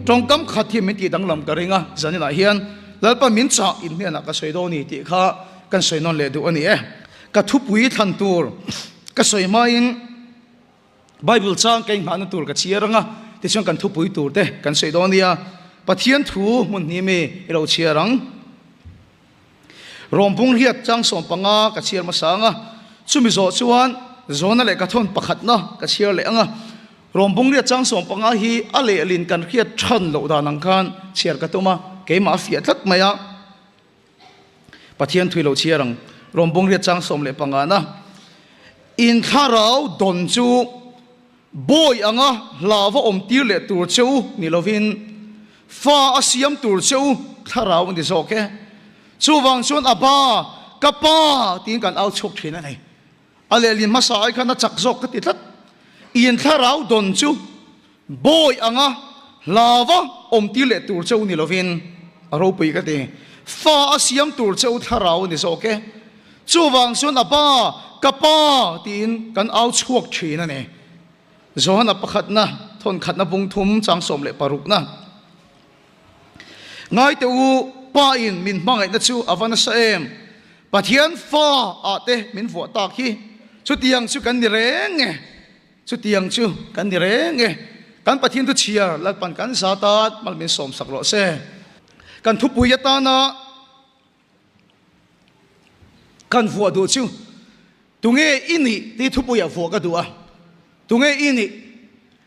trong cam khát thì mình chỉ đang làm cái ringa giờ này hiền lalpa min cha in hiền cái soi đó ni thì kha cái soi non lệ đủ anh ấy cái thup quý thần tour cái soi mai in Bible trang cái mà nó tour cái chia răng thì chúng cần thup quý tour thế cái soi đó ni bắt thiên thu muốn ni me yêu chia răng rồng bung hiệt trang som panga cái chia mà sáng chúng mình rõ chuan zona le ka thon pakhat na ka chia le anga rombung ria chang som panga hi ale lin kan khiat than lo da nang khan chiar ka tuma ke ma fiat lat maya pathian thui lo chiarang rombung ria chang som le panga na in tharau don chu boy anga lawa om tir le tur chu ni lovin fa asiam tur chu tharau ni zoke chu wang chon aba kapa tin kan au chok thina nei ale lin masa ai khana chak zok ka titlat in tharau don chu boy anga lawa om ti le tur chau ni lovin aro pui ka te fa asiam tur chau tharau ni zoke chu wang sun apa kapa tin kan au chuak thina ne zona pakhat na thon khat na bung thum chang som le paruk na ngai te u pa in min mangai na chu avana sa em pathian fa ate min vo ta khi chu tiang chu kan ni reng chu tiang chu kan ni reng kan pathian tu chia lal pan kan sa ta mal min som sak lo se kan thu pui ta na kan vo do chu tunge ini ti thu pui vo ka du a tunge ini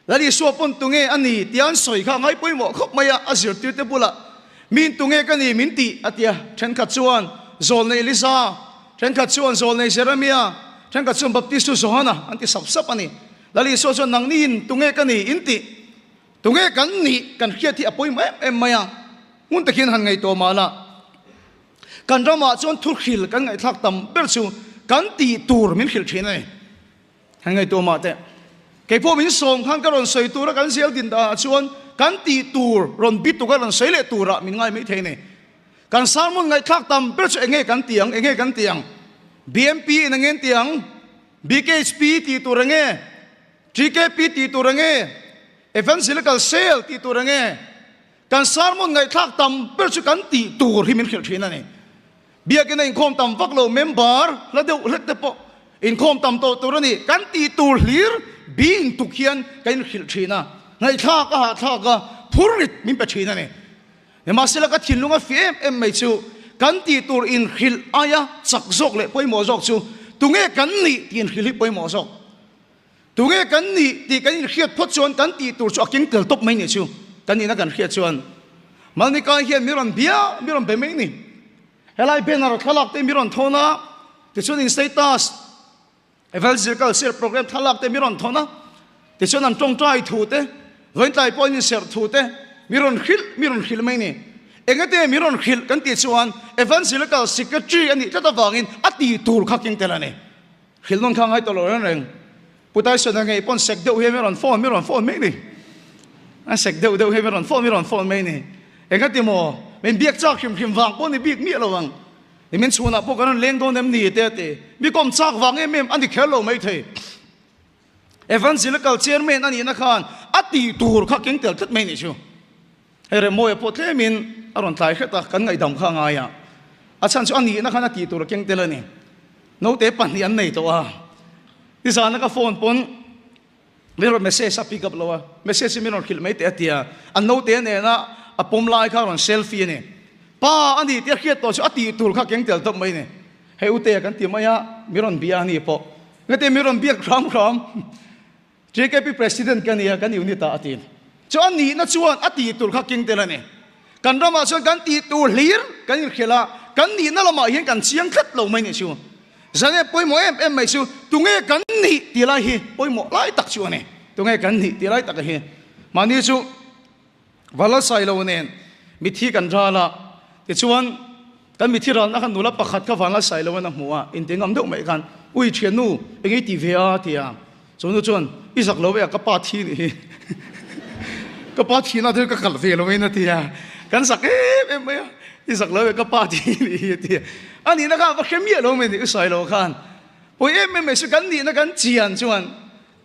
lali so pon tunge ani tian soi kha ngai pui mo khop maya azir tu te bula min tunge kan ni min ti atia then kha chuan zol nei lisa then kha chuan zol nei jeremia then kha chuan baptist tu sohana anti sap sap ani lali so so nang nin tunge kan ni inti tunge kan ni kan khia thi apoi ma em maya mun ta khin han ngai to mala kan rama chon thur khil kan ngai thak tam ber chu kan ti tur min khil thina han ngai to ma te ke po min som khan ka ron soi tur kan sial din da chuan kan ti tur ron bit tu ka ron soi le tura min ngai mai theine kan sarmon ngai thak tam ber chu enge kan tiang BMP na ngen tiang BKHP ti turange GKP ti turange evangelical sale ti turange kan sarmon ngai thak tam per chu kan ti tur himin khel thina ne bia ke in khom tam vaklo member la de let de po in khom tam to turani kan ti tur hlir bin tu khian kan khil thina ngai thaka phurit min pa thina ne emasela ka thinlunga fem em mai chu kan ti tur in khil aya chak zok le poi mo zok chu tunge kan ni tin khili poi mo zok tunge kan ni ti kan in khiat phot chon kan ti tur chu aking tel top mai ni chu kan ni na kan khiat chuan malni ka hian miron be mai ni helai benar thalak te miron thona ti chun in status evangelical share program thalak te miron thona ti chun an tong trai thu te voin tai point in share thu te miron khil mai ni engate miron khil kan ti chuan evangelical secretary ani tata wangin ati tur khaking telane khil non khang hai to lo reng putai so na ngai pon sek de he miron phone mai ni a sek de he miron phone mai ni engate mo men biak chak khim wang pon ni biak mi lo wang ni men chuna po kan leng don dem ni te mi kom chak wang em ani khelo mai the evangelical chairman ani na khan ati tur khaking tel that mai ni chu ere moe potle min aron tlai khata kan ngai dam kha nga ya achan chu ani na khana ti tur keng telani no te pan hi an nei to a ti sa na ka phone pon mero message a pick up lo message mi non khil mai te atia an no te ne na a pom lai kha ron selfie ne pa ani te khiat to chu ati tur kha keng tel top mai ne he u te kan ti maya miron bia ni po ngate miron bia khram JKP president kan ya kan unita atin chuan ni na chuan ati tur kha king telane kan rama chuan kan ti tur hlir kan khela kan ni na lama hian kan chiang khat lo mai ni chu zane poimo em mai chu tunge kan ni ti lai hi poimo lai tak chu ne tunge kan ni ti lai tak hi mani chu wala sai lo nen mithi kan rala ti chuan kan mithi ral na kan nula pakhat ka wala sai lo na hmuwa in tengam deuh mai kan ui thianu engi ti vea tia chunu chuan isak lo ve ka pa thi ni ka pa thi na thil ka khal ve lo mai na tia kan sak em mai isak lo ve ka pa thi ni tia ani na ka va khemia lo mai ni sai lo khan poi em mai su kan ni na kan chian chuan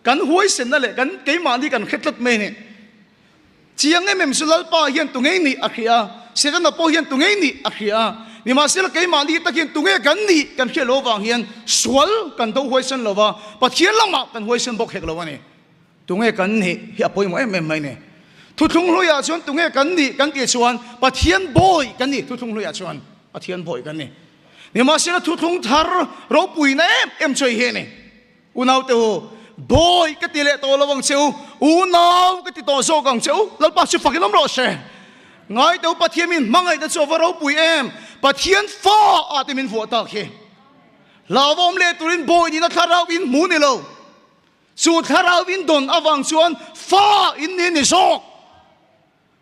กันห้วยเส้นนั่นแหละกันเกี่ยมาที่กันเคล็ดลับเมเนี่ยเชียงไอ้เมมสุลป้าเฮียนตุงไงนี่อักยาเสียกันนับป้าเฮียนตุงไงนี่อักยานี่มาเสียละเกี่ยมาที่ตะเกียนตุงไงกันนี่กันเขียนโลวางเฮียนสวลกันตัวห้วยเส้นโลวาปัจเจียนละมากันห้วยเส้นบกเฮกโลวานี่ตุงไงกันนี่เฮียป่วยมั้ยเมมไม่เนี่ยทุกทุ่งลุยอาชวนตุงไงกันนี่กันเกี่ยชวนปัจเจียนบอยกันนี่ทุกทุ่งลุยอาชวนปัจเจียนบอยกันนี่นี่มาเสียละทุกทุ่งทาร์เราปุยเนี่ยเอ็มช่วยเฮียนี่อุณเอาเตอบอยก็ตีเละตัวระวังเชียวอุณเอาก็ตีตัวโซกังเชียวแล้วปัจจุบันก็ล้มรอเช่ไงเดี๋ยวปัจเจียนมินมังไงแต่โซฟาเราปุยเอ็มปัจเจียนฟ้าอาจจะมินหัวตาเขลาวอมเล่ตุรินบอยนี่นะทาราวินมูนี่เราสูทาราวินดนอวังชวนฟ้าอินนี่นี่โซ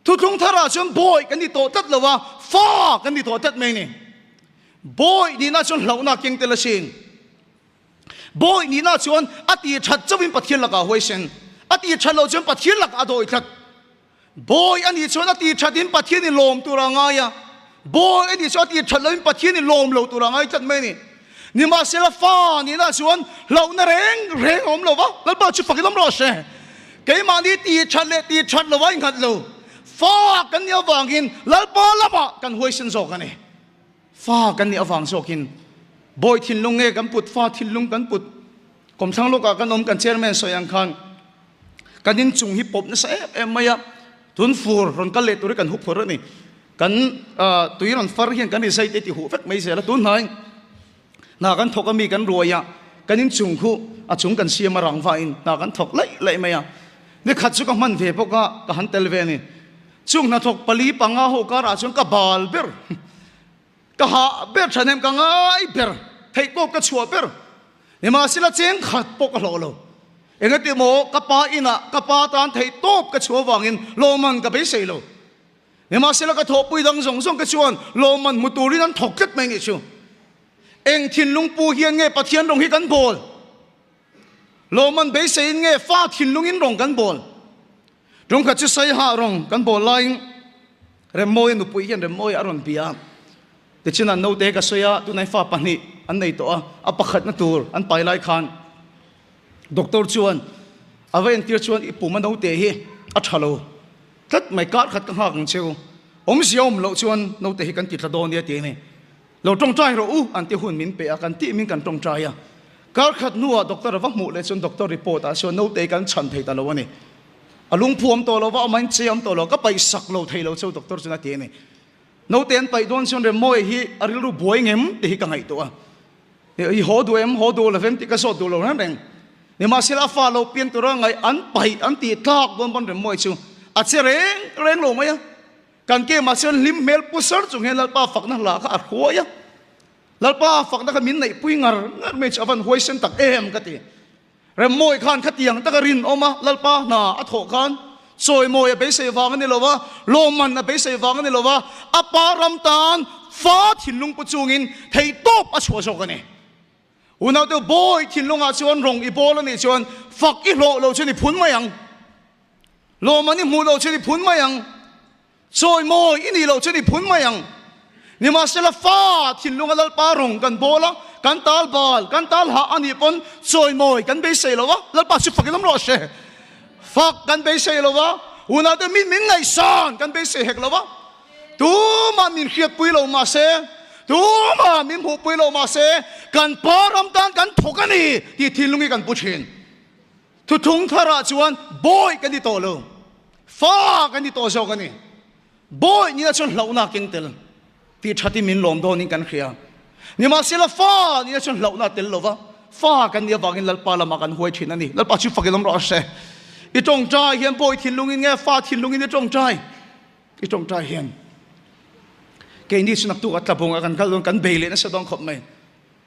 ทุกทุ่งทาราชวนบอยกันนี่โตตัดเลยว่าฟ้ากันนี่โตตัดเมนี่บอยนี่น่าชวนเหล่านักเก่งเตลชิงบอยนี่น่าชวนอดีตชัดจะวินปัทเทียนลักอาหวยเซนอดีตชัดเราชวนปัทเทียนลักอาโดยทัดบอยอันนี้ชวนอดีตชัดอินปัทเทียนนี่ลมตัวร่างายะบอยอันนี้ชวนอดีตชัดเราอินปัทเทียนนี่ลมเราตัวร่างายทัดไม่นี่นี่มาเสียฟ้านี่น่าชวนเราเนเร่งอมเราวะแล้วปัจจุบันก็ล้มรอเช่เกี่ยมานี่ตีชัดเลยตีชัดเราไว้ขัดเราฟ้ากันเนี่ยวางกินแล้วปอละบะกันหวยเซนโซกันนี่ฟ้ากันเนี่ยวางโซกินบอยทิ้งลงเงกันปุดฟ้าทิ้งลงกันปุดกรมทางโลกกันอมกันเชร์แมนสอยอังคารกันยินจุงฮิปฮอปนั่นสิเอ็มไม่ยะทุนฟูร์รอนกันเล็ดตัวกันหุบฟูร์นี่กันตุยรอนฟาร์เฮียนกันนี่ใส่เตติหูเฟกไม่เสียละตุนหายนากันถกกันมีกันรวยอะกันยินจุงคู่จุงกันเสียมารังฟ้าอินนากันถกเละไม่ยะนี่ขัดสุกมันเวปก็หันเตลเวนี่จุงนาถกปลีปังอาโหการาจุงกับบาลเบอร์ก็หาเบอร์ฉันเองกังไงเบอร์เทโกก็ชัวเบอร์นี่มาสิละเจงขัดปกโลโลเองติโมกับปาอินะกับปาตานเทโตบก็ชัววางอินโลมันก็ไปเสียโลนี่มาสิละก็ทบปุยดังส่งก็ชวนโลมันมุตุรินั้นถกจัดไม่เนี่ยชัวเองทิ้งลุงปูเฮียนเงปะเทียนลงให้กันบอลโลมันไปเสียเงฟ้าทิ้งลุงอินลงกันบอลตรงกับจะใส่หารองกันบอลไล่เรมโมยนุปุยเฮียนเรมโมยอารอนเปียแต่ฉันนั่นโน้ตเอกสวยตัวไหนฟ้าปนิอันไหนตัวอัปขัดนั่นตัวอันไปไล่ขันด็อกเตอร์ชวนเอาไว้อันที่ชวนอีปุ่มมันโน้ตเอกอัดฮัลโหลทัดไม่กัดขัดกันหักกันเชียวผมเสียวเราชวนโน้ตเอกกันติดระดอนเนี่ยเตียนี่เราตรงใจเราอันที่หุ่นมินเปียกันที่มินกันตรงใจอ่ะการขัดนัวด็อกเตอร์วักหมู่เลยชวนด็อกเตอร์รีพอร์ตชวนโน้ตเอกกันฉันเทตลอดวันนี้ลุงพวมตัวเราว่ามันเสียมตัวเราก็ไปสักเราเทเราชวนด็อกเตอร์ชวนเตียนี่โน้ตเอ็นไปโดนชนเรมโมยฮีอาริลูบวยเงี้ยที่ฮิกังไงตัวฮีฮอดูหอดูละเฟมติกสอดูเรานั่นเองนี่มาเสียฟ้าเราเปลี่ยนตัวไงอันไปอันตีทากบนเรมโมยชูอาจจะเร่งลงไหมอ่ะการเกี่ยมาเสียลิมเมลปุสร์จุงเฮลัลป้าฝักนั่นหลักอัดหัวอ่ะลัลป้าฝักนั่นก็มินในปุยงารไม่ชอบวันหวยเส้นตักกันทีเรมโมยขันขัดยังตะกรินออกมาลัลป้าหน้าอัดหัวขันสวยโมยไปเสฟังกันนี่หรอวะโลมันไปเสฟังกันนี่หรอวะอปารมตานฟ้าถิ่นลุงปุจูงินเทโตบอชัวโชกันนี่อุณาเดียวบอยถิ่นลุงอาชวนรงอีโบแล้วนี่ชวนฝักอีโลเราชนิพุนมายังโลมันนี่มูเราชนิพุนมายังสวยโมยอินี่เราชนิพุนมายังนี่มาเสลฟ้าถิ่นลุงอัลปารงกันโบละกันตาลบาลกันตาลหาอันนี้ปนสวยโมยกันไปเสลวะแล้วปัจจุบันกันล้มรอเชฟักกันไปเสียแล้ววะอุณาเดมินไงสานกันไปเสียเหกแล้ววะตัวมันมินเขียดปุยเรามาเสตัวมันมินหูปุยเรามาเสกันปารำตานกันทุกันนี่ที่ทิ้งลุงกันปุชินทุทุ่งทาราชวนบอยกันที่โตลงฟ้ากันที่โตโจกันนี่บอยนี่ชวนเหล่านักเก่งเตลที่ชัดที่มินลมโดนนี่กันเขียนี่มาเสียละฟ้านี่ชวนเหล่านักเตลแล้ววะฟ้ากันเนี่ยวากินลัลปาละมากันหวยชินนั่นนี่ลัลปาชิฟักกันล้มรอเสอีจงใจเฮียนโปยทิ้งลุงอินเงี้ยฟ้าทิ้งลุงอินนี่จงใจอีจงใจเฮียนเกณฑ์นี้สนับตัวอัตบงกันกันลงกันเบลเลยนะสะดองขบไม่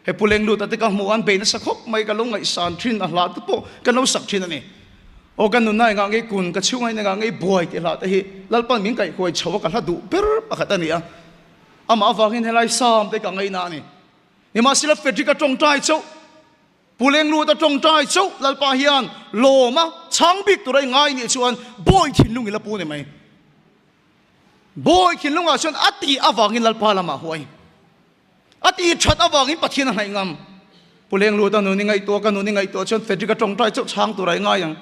ให้ผู้เลี้ยงดูแต่ที่กันหมู่อันเบลนะสักขบไม่กันลงไงสารทิ้งอะลาตุโปกันลงสักทิ้งนี่โอ้กันนุ่นนายงานไงกุนกันช่วยงานไงบวยที่ลาแต่ฮีลัลปันมิงไก่คอยชาวกันละดูเปรปะขัดนี่อ่ะอามาฟังเห็นให้ไล่ซ้ำแต่กันไงนานี่นี่มาสิละเฟรดิกจงใจเจ้าผู้เลี้ยงรู้แต่จงใจเจ้าลัลปาเฮียนโลมาช้างบิกตัวไรง่ายนี่ชวนบอยทิ้งลุงอีละปูเนี่ยไหมบอยทิ้งลุงอ่ะชวนอติอวังอินลัลปาละมาหวยอติชัดอวังอินปัจเจียนอะไรงาม puleng lu ta nu ni ngai to ka nu ni ngai to chon fedri ka tong trai chau chang tu rai nga yang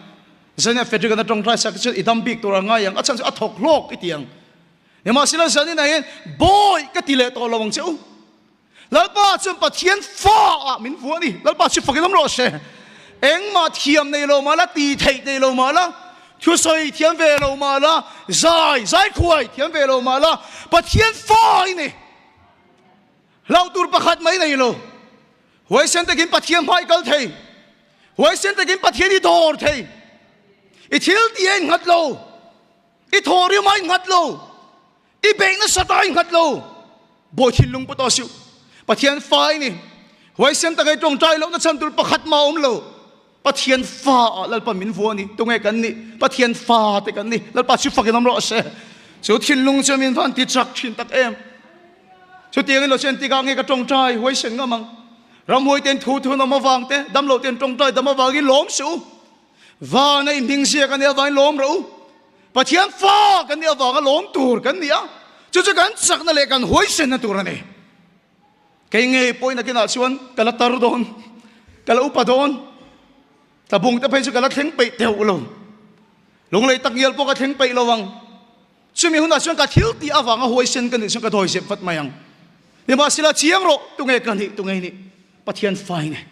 zania fedri ka tong trai sak chon idam bik tu ra nga yang achan a thok lok ki tiang nema sila zani na hen boy ka tile to lawang cheu lalpa chon pathian fa a min fu ni lalpa chi fakilam ro she eng ma thiam nei lo ma la ti thei nei lo ma la thu soi thiam ve lo ma la zai khuai thiam ve lo ma la pathian fa ni lau tur pakhat mai nei lo huai sen takin pathian mai kal thei huai sen takin pathian ni dor thei I thil ti en ngat lo I thori mai ngat lo I bek na satai ngat lo bo thil lung pu to siu pathian fai ni huai sen takai tong trai lo na chan tur pakhat ma om lo pathian fa lal pa min vo ni tungai kan ni pathian fa te kan ni lal pa chu fakin am ro se so thil lung che min van ti chak thin tak em so tiang lo chen ti ga nge ka tong trai huai sen nga mang ram hoi ten thu thu na ma wang te dam lo ten tong trai dam ma wang I lom su và này mình sẽ cái này vài lom rồi, và thiên pha cái này vào cái lom tour cái này, cho cái sắc nó lại cái hối sen nó tour này, cái nghề point là cái nào xuân, cái là tar don, cái là upadon, ta bung ta phải cho cái là theng bậy theo luôn, lúc này tắc nhiều bao cái theng bậy lâu vang, cho mình hôm nay xuân cái thiếu ti à vang cái hối sen cái này xuân cái thôi sẽ phát mayang, nhưng mà sila chiang rồi, tụi nghe này, và thiên pha này,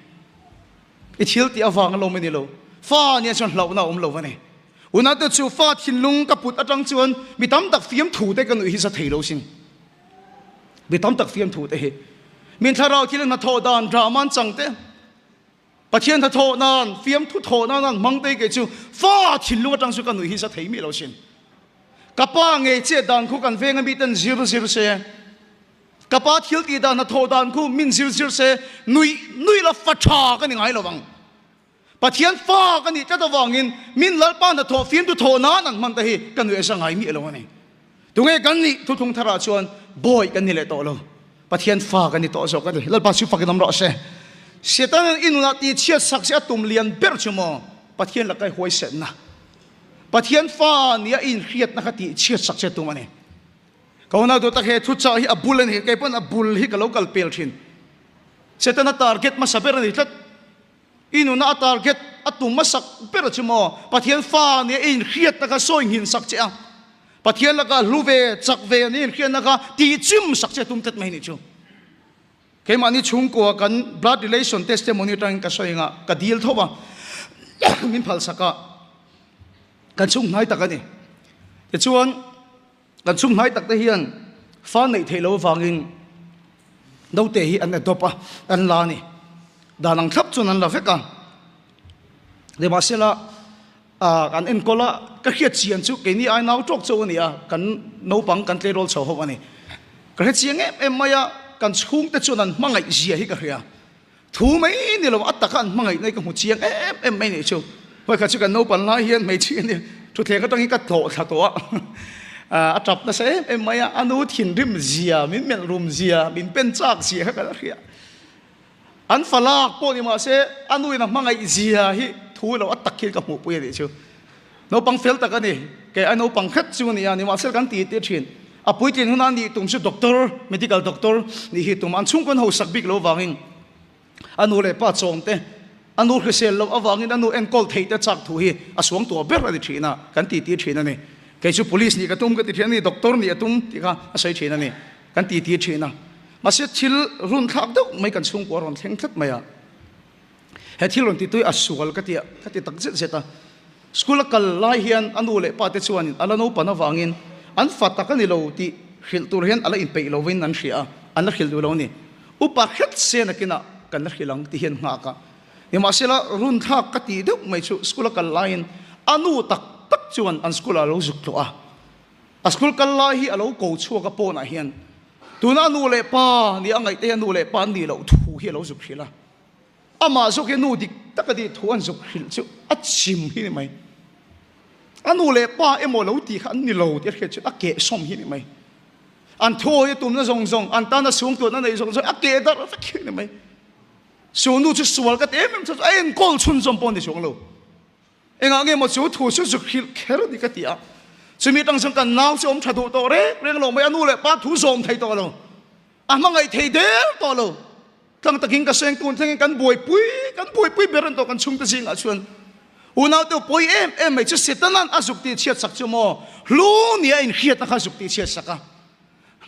cái thiếu ti à vang cái lom này lâu. Pha nia chon lau na lo vane una te chu pha thin lung ka put atang chuan mi tam tak fiam thu te kan hi sa thei lo sin mi tam tak fiam thu te he min tharau thil na tho dan draman chang te pathian tha tho nan fiam thu tho nan mang te ke chu pha thin lung atang chu kan hi sa thei mi lo sin kapa nge che dan khu kan venga mi ten zir se kapa thil ti dan na tho dan khu min zir se nui la fa tha kan ngai lo wang pathian fa kan ni ta wangin min lal pan da tho fiam tu tho na nan man ta hi kan we sa ngai mi lo ni tungai kan ni thu thung thara chuan boy kan ni le to lo pathian fa kan ni to so kan lal pa su fa kan ro se setan in na ti chia sak se atum lian ber chumo pathian la kai hoi sen na pathian fa ni a in khiat na khati chia sak se tu mane kauna do ta he thu cha hi abul ni kai pon abul hi ka local pel thin setan target ma saber ni tat inu na target atum masak pero chumo pathian fa ni in khiat na ka soing hin sak che pathian la ka luve chak ve ni khian na ka ti chim sak che tum tet mai ni chu ke mani chung ko kan blood relation testimony tang ka soinga ka deal thoba min phal saka kan chung nai tak ani te chuan kan chung nai tak te hian fa nei thelo wangin no te hi an adopa an la ni danang thap chun an la veka de masela kan en kola ka khiat chian chu ke ni ai nau tok chu ni kan no pang kan tle rol chho ho ani ka he chiang em maya kan chung te chun an mangai zia hi ka hria thu mai ni lo atakan mangai nei ka mu chiang em mai ni chu hoi ka chu kan no pan la hian mai chi ni thu the ka tang hi ka tho tha to a trap na se em maya anu thin rim zia min mel rum zia min pen chak zia ka la hria an falak po ni ma se anu ina mangai zia hi thu lo atakil ka mu pu ye chu no pang fel ta ka ni ke anu pang khat chu ni ani ma sel kan ti te thin apui tin huna ni tum su doctor medical doctor ni hi tum an chung kon ho sak bik lo wangin anu le pa chom te anu khsel lo awangin anu en kol thei te chak thu hi aswang to ber ani thina kan ti thina ni ke chu police ni ka tum ka ti thina ni doctor ni atum ti ka asai thina ni kan ti thina masih thil run thak deuh mai kan chung ko ron thleng thlat maya he thil ron ti tui asual ka ti tak zet zeta school kal lai hian anu le pa te chuan ala no pa na wangin an fata ka ni lo ti khil tur hian ala in pe lo win an hria an la khil du lo ni upa khat se na kina kan la khilang ti hian nga ka ni masela run thak ka ti deuh mai chu school kal lain anu tak tak chuan an school alo zuk to a school kal lai hi alo ko chu ka po na hian tuna nu le pa ni angai te nu le pa ni lo thu hi lo zuk hila ama zuk he nu dik takadi thu an zuk hil chu a chim hi ni mai anu le pa emo lo ti khan ni lo ti khe chu a ke som hi ni mai an tho ye tum na zong zong an ta na sung to na nei zong zong a ke dar fa khi ni mai so nu chu sual ka te mem chu ai en kol chun zom pon ni chong lo enga nge mo chu thu chu zuk hil kher di ka ti a chumi tang sang kan naw chom thadu to re reng lo mai anu le pa thu som thai to lo a mangai thei del to lo tlang taking ka seng tun thang kan boi pui beran to kan chung ta sing a chuan unau to poi em mai chu setanan azuk ti chiat sak chu mo lu nia in khiat na kha zuk ti chiat saka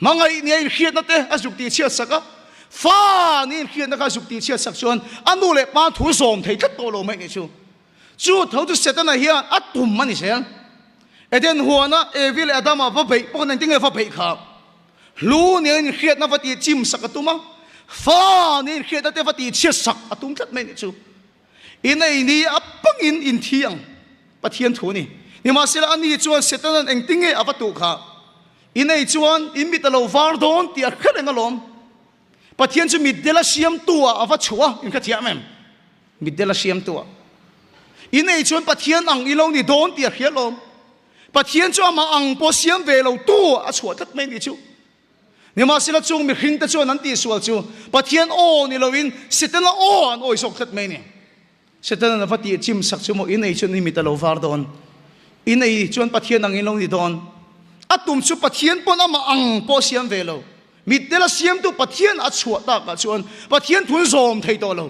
mangai nia in khiat na te azuk ti chiat saka fa ni in khiat na kha zuk ti chiat sak chuan anu le pa thu som thei tlat to lo mai ni chu thau tu setana hian atum mani sel eden huana evil adama va bei pon nan tinge va bei kha lu nia in khiat na va ti chim sakatuma fa ni in khiat na te va ti chiat sak atum tlat mai ni chu inai ni apangin in thiang pathian thu ni ma sila ani chuan setanan eng tinge avatu kha inai chuan imitalo vardon ti akhren alom pathian chu midela siam tua ava chua in kha thiamem midela siam tua inai chuan pathian ang ilong ni don ti akhialom pathian chu ama ang po siam velo tu a chua tat mai ni chu ma sila chung mi hring ta chuan an ti sual chu pathian o ni lovin setana o an oi sok tat mai ni setana na vati chim sak chu mo inai chuan imitalo vardon inai chuan pathian ang ilong ni don atum chu pathian pon ama ang po siam velo mitela siam tu pathian a chua ta ka chuan pathian thun zom thei to lo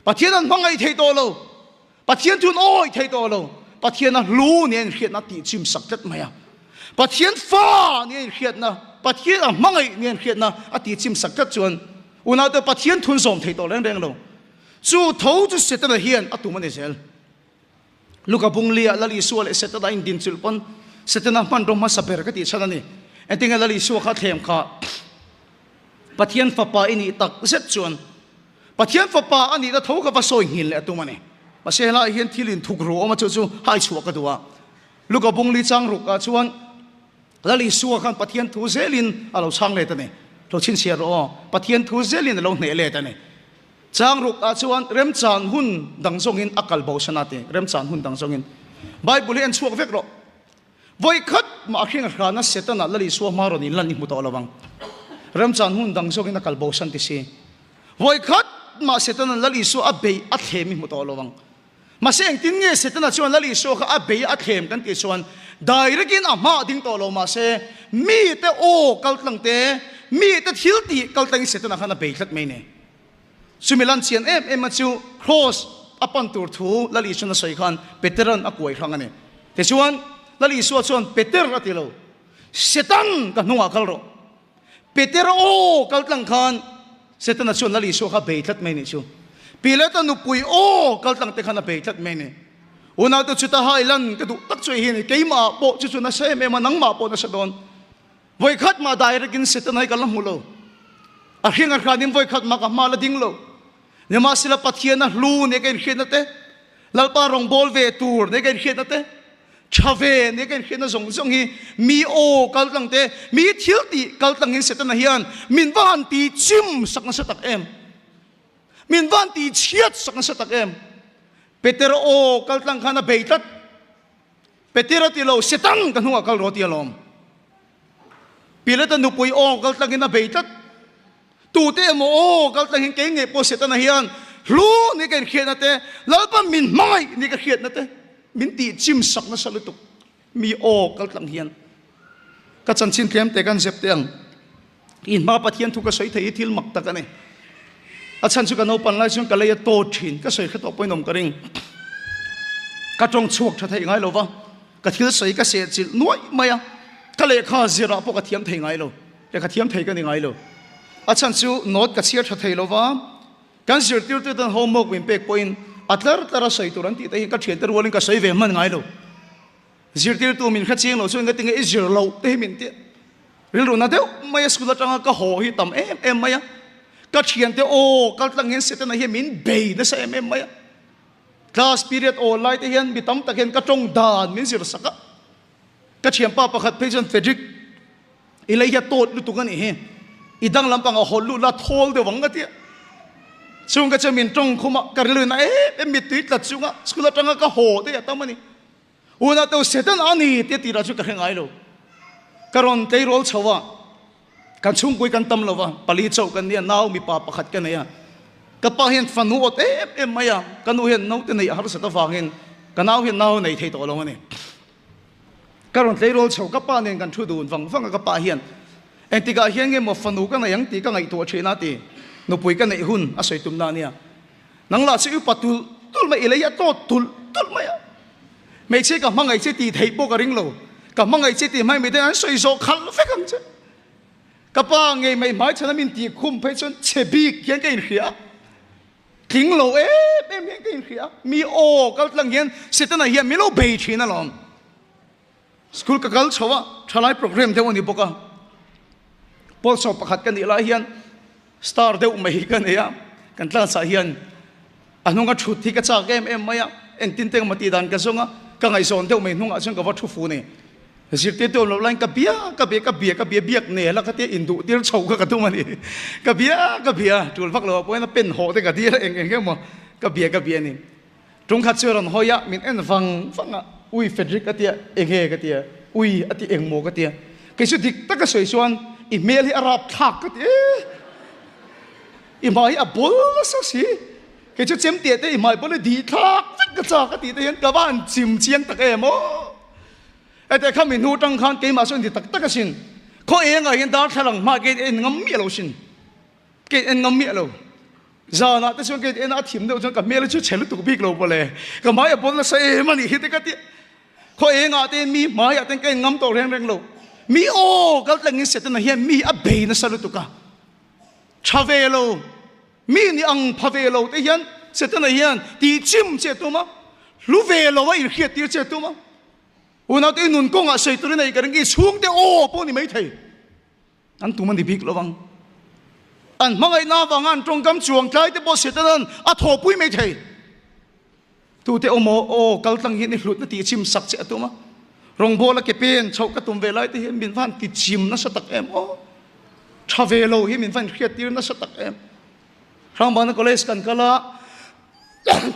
pathian an mangai thei to lo pathian thun oi thei to lo pathian a lu nen khiat na ti chim sak tat maya pathian fa nen khiat na pathian a mangai nen khiat na a ti chim sak tat chuan una to pathian thun zom thei to reng lo chu thau chu setana hian atum ani sel luka bunglia lali sual setana in din chulpon setana man rom ma saper ka ti chanani entinga lali su kha thlem kha pathian fa pa ini tak zet chuan pathian fa pa ani da thau ka va soi hil atumani masela hian thilin thuk ro ma chu hai chuwa ka duwa luka bungli chang ruk a chuan lali su khan pathian thu zelin alo chang le tane lo chin sia ro pathian thu zelin lo ne le tane chang ruk a chuan rem chan hun dang zong in akal bo sanate rem chan hun dang zong in bible en chuak vek ro voi khat ma khing khana setana lali su ma ro ni lan ni mu to lawang rem chan hun dang zong in akal bo san ti si voi khat ma setana lali su a bei a themi mu to lawang ma seng tin nge setana chuan lali su kha a bei a them kan ti chuan direct in ama ding to lo ma se mi te o kal tlang te mi te thil ti kal tang setana khana bei thlat mai ne sumilan chian em chu cross apan tur thu lali chuna soi khan veteran a koi khang ane te chuan lali su chuan peter atilo setan ka nuwa kal ro peter o kal tlang khan setan chuan lali su kha bei thlat mai ni chu pilata nu pui o kal tlang te khana bei thlat mai ni una to chuta hailan ka du tak choi hi keima po chu na se me manang ma po na sa don voi khat ma direct in setan hai kalam mulo a hinga khanim voi khat ma ka mala ding lo ne ma sila pathian na lu ne ken khinate lalpa rong bol ve tur ne ken khinate chave ne ken khina zong zong hi mi o kal tlang te mi thil ti kal tlang in setan hian min van ti chim sak na satak em min van ti chiat sak na satak em peter o kal tlang khana beitat peter ti lo setan kan huwa kal roti alom pilata nu pui o kal tlang in beitat tu te mo o kal tlang hin ke nge po setan hian lu ni ken khianate lalpa min mai ni ka khianate min ti chim sak na salutuk mi o kal tlang hian ka chan chin thlem te kan zep teang in ma pathian thu ka soi thei thil mak ta ka ne a chan chu ka no pan lai chung ka le to thin ka soi kha to poinom ka ring ka tong chuak tha thei ngai lo wa ka thil soi ka se chil nuai maya ka le kha zira po ka thiam thei ngai lo le ka thiam thei ka ni ngai lo a chan chu not ka chia tha thei lo wa kan zir tir tu tan homework win pek point atlar tara sai turan ti te ka thieter wolin ka sai ve man ngai lo zir tir tu min kha ching lo chu nga tinga izir lo te min te ril ru na te maya school atanga ka ho hi tam em maya ka thian te o kal tlang hen setana hi min bei na sa em maya class period o lai te hian bitam takhen ka tong dan min zir saka ka thiam pa pakhat pejon fedrik ilai ya tot lu tungan hi idang lampang a holu la thol de wanga ti chung ka chamin tong khuma karlu na mi tuit la chunga school atanga ka ho te ya tamani una to setan ani te ti ra chu ka hengai lo karon te rol chawa kan chung koi kan tam lova pali chau kan nia naw mi pa pakhat kan ya ka pa hian fanu ot maya kanu hian no te nei har sa ta wangin kanaw hian naw nei thei to lo ani karon te rol chau ka pa nen kan thu dun wang ka pa hian entiga hian nge mo fanu ka na yang ti ka ngai to thina ti no pui kan nei hun a soi tum na nia nang la se u patul tul mai le ya to tul mai mấy chiếc cả mang ngày chiếc tì thấy bộ cả ring lầu cả mang ngày chiếc tì mai mấy đứa soi số khăn phải không chứ cả ba ngày mấy mai cho nên mình tì khum phải chọn chế bị kiến cái gì á tiếng lầu em cái gì á mi ô cái lần hiện sẽ tên này hiện mi lầu bể chuyện nào lắm school cái câu số á trả lại program theo anh đi bộ cả bộ số bạc hạt cái này là hiện star đều mấy cái này á cái là sao hiện anh không có chút thì cái sao em mấy á em tin tưởng mà tì đàn cái số á cái ngày sau theo mình không có chuyện cái vật thu phù này chỉ tiếc tôi lâu nay cái bia biếc này là cái tiếc Indo tiếc sầu cái tụi mình cái bia chuột phát lâu bữa nó bên hồ thì cái tiếc anh cái mà cái bia này trong khách sạn rồi hoya mình ăn vang à ui Frederick cái tiếc anh cái tiếc ui cái tiếc anh mua cái tiếc cái số thịt tất cả sợi xoan email hi Arab thắc cái tiếc email Apple là sao xí cái chỗ chém tiệt đấy email Apple đi thắc cái sao cái tiếc cái bạn chìm chiang tất em óแต่ข้ามีนูตั้งขันเกี่ยมาส่วนที่ตักตักสินเขาเองก็เห็นดาร์ทลังมาเกิดเอ็นงำเมียเราสินเกิดเอ็นงำเมียเราจานะแต่ส่วนเกิดเอ็นอาทิมเดียวจนกับเมียเราช่วยเฉลิมตุกบิกเราไปเลยก็มาอย่าบ่นละเสียมันนี่ฮิตกันที่เขาเองอาเต็นมีมาอย่าเต็นเกิดงำตัวแรงเรามีโอ้ก็เรื่องนี้เสร็จนะเฮียมีอับเบย์นะสรุปตุกะชาเวโลมีนี่อังพาเวโลแต่เฮียเสร็จนะเฮียตีจิมเจ็ดตัวมั้งรู้เวโลว่าอีกเฮียตีเจ็ดตัวมั้งวันนั้นที่นุ่นกงอ่ะใส่ตัวนี้กันกี่ช่วงเดียวโอ้พวกนี้ไม่ใช่อันตัวมันดีพิกระวังอันมังไอ้น้าวังอันตรงกำช่วงใจที่บอสเสร็จนั้นอัฐปุยไม่ใช่ตัวที่โอโมโอ้กัลตังเห็นหลุดนาทีชิมสักเจ้าตัวมั้งรองโบละเก็บเป็นชาวกระตุ้มเวลาที่เห็นบินฟันติดชิมนั่นสตักเอ็มโอ้ชาเวโลเห็นบินฟันเครียดตีนั่นสตักเอ็มทางบ้านก็เลยสกันกันละ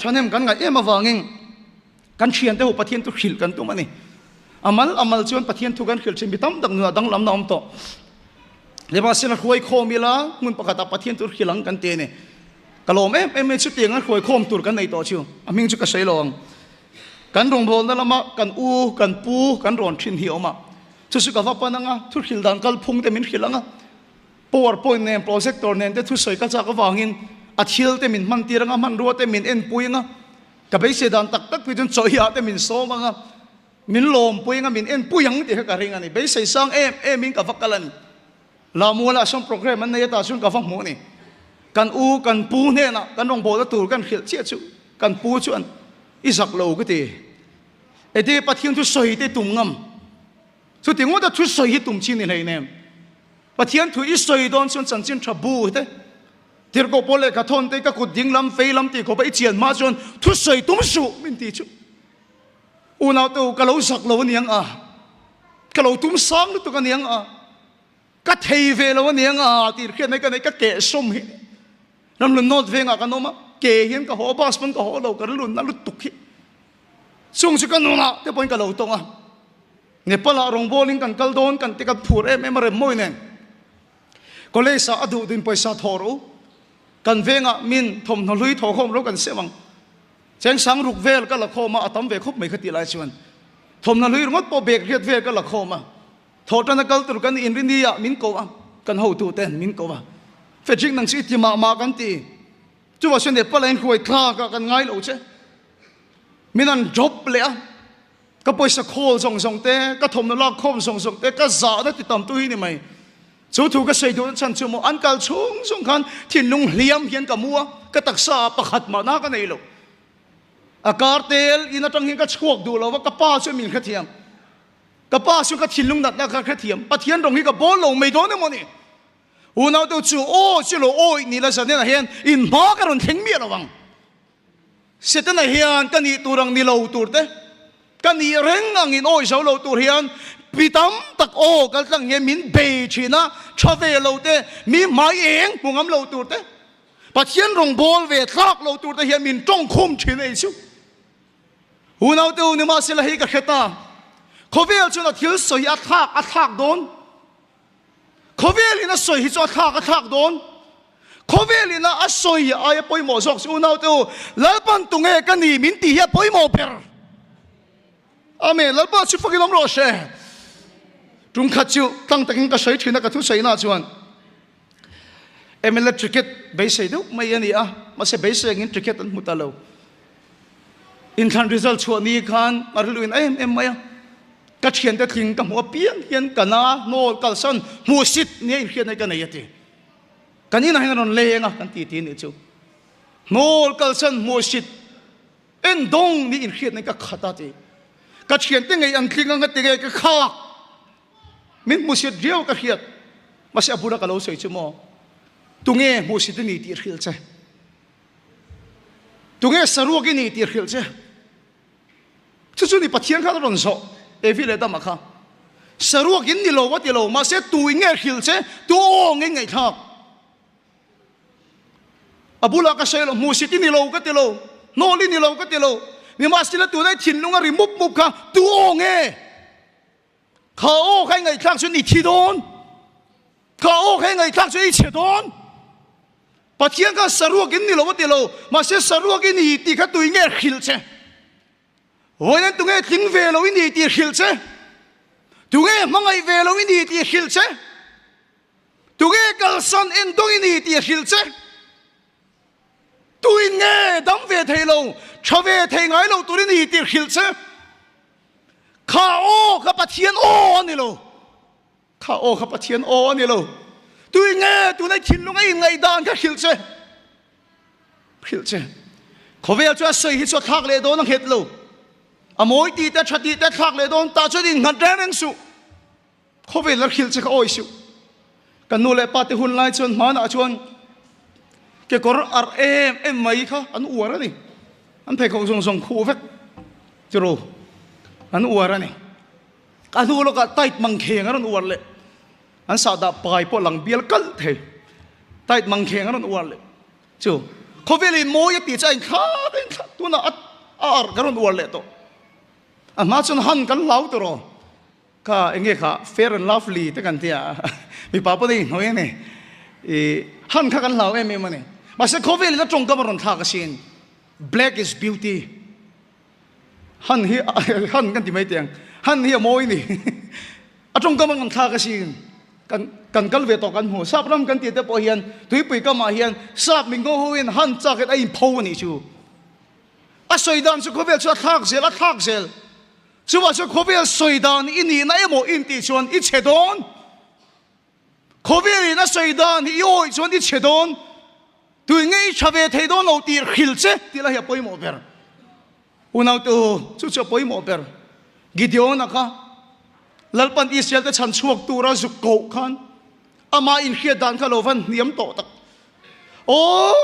ฉันเห็นกันไงเอ็มมาฟังเองกันเชียนแต่หัวปะเทียนตุขิลกันตัวมันนี่อามัลชวนปะเทียนทุกันขิลเช่นบิตั้มดังเนื้อดังลำน้ำโตเดี๋ยวมาเสียงคุยโคมิละมุนปะกาตาปะเทียนตุขิลังกันเตเนี่ยกะโลมไม่ชุดเตียงกันคุยโคมตุกันในโตชิวอามิงจุกะใช้ลองกันรองบอลนั่นละมากันกันปูกันรอนชินเหี่ยวมาชุดสุกะฟับปนังอ่ะทุขิลดังกัลพุ่งแต่มินขิลังอ่ะ PowerPoint เนี่ยโปรเจคเตอร์เนี่ยแต่ทุกส่วนก็จะก็วางอินอัดเชียลแต่มินมันตีรังอ่ะมันรัวแต่มินเอ็นปุยอ่ะกับไปเสียดานตักไปจนจอยอ่ะแต่มินโซมังอ่ะมินลมปุยงมินเอ็นปุยยังที่เขาการิงอันนี้ไปใส่ซังมินกับฟักกันลามัวละช่องโปรแกรมมันในตาช่วงกับฟักหมูนี่กันปูเนี่ยนะกันรองโบตตูกันเขียนเชี่ยชูกันปูชวนอิสักโลก็ตีไอ้ที่ปะเทียนทุสอยที่ตุ่มงำสุดที่ว่าจะทุสอยที่ตุ่มชินนี่เลยเนี่ยปะเทียนทุอิสอยโดนชวนสันจินทับบูเต้ที่เราโปเลกระทนเต้ก็กุดยิงลำเฟยลำตีก็ไปเจียนมาชวนทุสอยตุ่มสูมินตีชูอุณาตัวกะโลสักโลนี่ยังกะโลตุ้มซังตัวกันยังก็เทเวโลนี่ยังที่เขียนในกันในก็เกะสมเหนั่นลุนโนดเวงกันโนมาเกะเห็นก็หัวบาสมันก็หัวเรากันลุนนั่นลุตุกส่งสุกันโนนะเดี๋ยวพอยกะโลตรงเนี่ยพอละรองโบลิงกันกัลโดนกันที่กันพูดมาเริ่มมวยเนี่ยก็เลยสาดูดินไปสาทอรูกันเวงมินทมทลุยทอคมรู้กันเสียวังเช่นสังรุกเวลก็ละโคมาตั้มเวคบไม่ขติลายชวนทมทลุยงดปอเบกเรียดเวก็ละโคมาทอดนักกัลตุกันอินรินียมินโกวะกันหูตูเต้นมินโกวะเฟจิกนังสิที่มากันตีจู่ว่าเช่นเด็กปลาเอ็นคุยคลากันง่ายเลยใช่มินันจบเลยก็ไปสักโคส่งเต้ก็ทมนลากโคมส่งเต้ก็จ่าได้ติดตามตัวนี่ไหมจู่ถูกก็ใส่ดูฉันชั่วโมงอันกัลส่งคันที่ลุงเลี้ยมเห็นกับมัวก็ตักซาประคัดมาหน้ากันในโลกอากาศเตลอินาตังเห็นก็ชวกดูแล้วว่ากระป้าช่วยมีกระเทียมกระป้าช่วยก็ทิ้งลุงนัดนักกระเทียมปะเทียนตรงนี้ก็บอลลงไม่โดนเนี่ยมันนี่อุณาตัวจู่โอ้จู่โอ้นี่ละสันเนี่ยนะเห็นอินบ้ากันทิ้งเมียระวังเสร็จแล้วเห็นกันนี่ตัวรังนี่เราตัวเต้กันนี่เร่งอังอินโอ้ยเสาเราตัวเห็นปีตั้มตักโอ้กันตั้งเงี้ยมินเบชีนะชอบเวเราเต้มีไม้เองปุ่งอันเราตัวเต้ปะเทียนรงบอลเวทลากเราตัวเต้เห็นมินจ้องคุมชีนไอ้ชิวอุณาตัวนี่มาสิละให้กับเขตาเขาเวลจนทิ้งสอยอัฐากโดนเขาเวลินะสอยจนอัฐากโดนเขาเวลินะสอยไอ้ปอยหมอสอกอุณาตัวแล้วปันตุงเอกันนี่มินตีเฮปอยหมอเปรอาเมนแล้วปันชิฟกิลมโรเช่จุงขัดจิวตั้งแต่กินกระใสทีนักทุใส่หน้าชวน ML cricket base đâu mấy anh à mà sẽ base in cricket anh một talo in khan result chua ni khan mà luin em mày các chuyện đã kinh cả mua biển hiện cả na no cả sân mua shit ni in hiện này cái này vậy cái này nó lệ ngà cái tí này chú no cả sân mua shit en dong ni in hiện này cái khata thế các chuyện thế này anh kinh cái thế cái khác mình mua shit riêu cái hiện mà sẽ bùra cái lâu sấy chứ mò tu nghe mua shit ni tiệt hiện chứ tu nghe saru cái ni tiệt hiện chứ chú đi bắt thiên khát rồi sao evi lệ tâm khá saru cái ni lâu vậy lâu mà sẽ tu nghe hiện chứ tu nghe ngay thắc abula ka selo musiti ni lo ka telo no li ni lo ka telo ni masila tu dai thin lunga remove move ka tu o nge kha o khai ngai thak chu ni thi don kha o khai ngai thak chu ni che don pathian ka saru kin ni lo ka telo ma se saru kin ni ti kha tu nge khil che hoina tu nge thing ve lo ni ti khil che tu nge mangai ve lo ni ti khil che tu nge kal san en dong ni ti khil che tôi nghe đắm về thầy lâu, cho về thầy ngài lâu tôi đi tìm hiểu chứ, khá ô khá bắt thiên ô này lâu, khá ô khá bắt thiên ô này lâu, tôi nghe tôi nói thiên lúc ấy ngày đàn khá hiểu chứ, có vẻ cho xây hết cho thác lệ đó nó hết lâu, à mỗi tí ta chặt tí ta thác lệ đó ta cho đi ngặt ra năng su, có vẻ là hiểu chứ khá ôi su, cái nô lệ bắt hôn lại chôn mà nã chôn cái cor em mấy khá anh uổng rồi này anh thấy không song song khu vết chứ rồi anh uổng rồi này anh uổng là cái tay mang khéng anh uổng lệ anh sao đã bài po lăng biếc cẩn thế tay mang khéng anh uổng lệ chứ có vẻ là mỗi cái chuyện khá tu na cái anh uổng lệ to anh mà chọn hắn cái lão to rồi cái nghe khá fair and lovely thế cái gì à bị bảo đi nói này hắn khá cái lão em này mà sẽ có vẻ là trong cái bọn thằng xin black is beauty hắn cái gì mấy tiếng hắn hi môi nè ở trong cái bọn thằng xin cần về to cần hồ sắp lắm cần tiền để bảo hiền tuy bị cái mà hiền sắp mình có hiền hắn chắc cái anh phô nè chú à sợi đàn sẽ có vẻ cho thằng sẽ chú bảo sẽ có vẻ sợi đàn in này một in tỷ chuan ít chế đón có vẻ là sợi đàn yêu chuan ít chế đón tôi ngay cha về thấy đó nào tiền khil chứ thì là hiệp bơi mò bèr, nào từ chú cho bơi mò bèr, Gideon à cả, lalpan Israel cái chăn chuộc tu ra dục cầu khan, ama in khiết đàn cái lô văn niệm tổ tắc,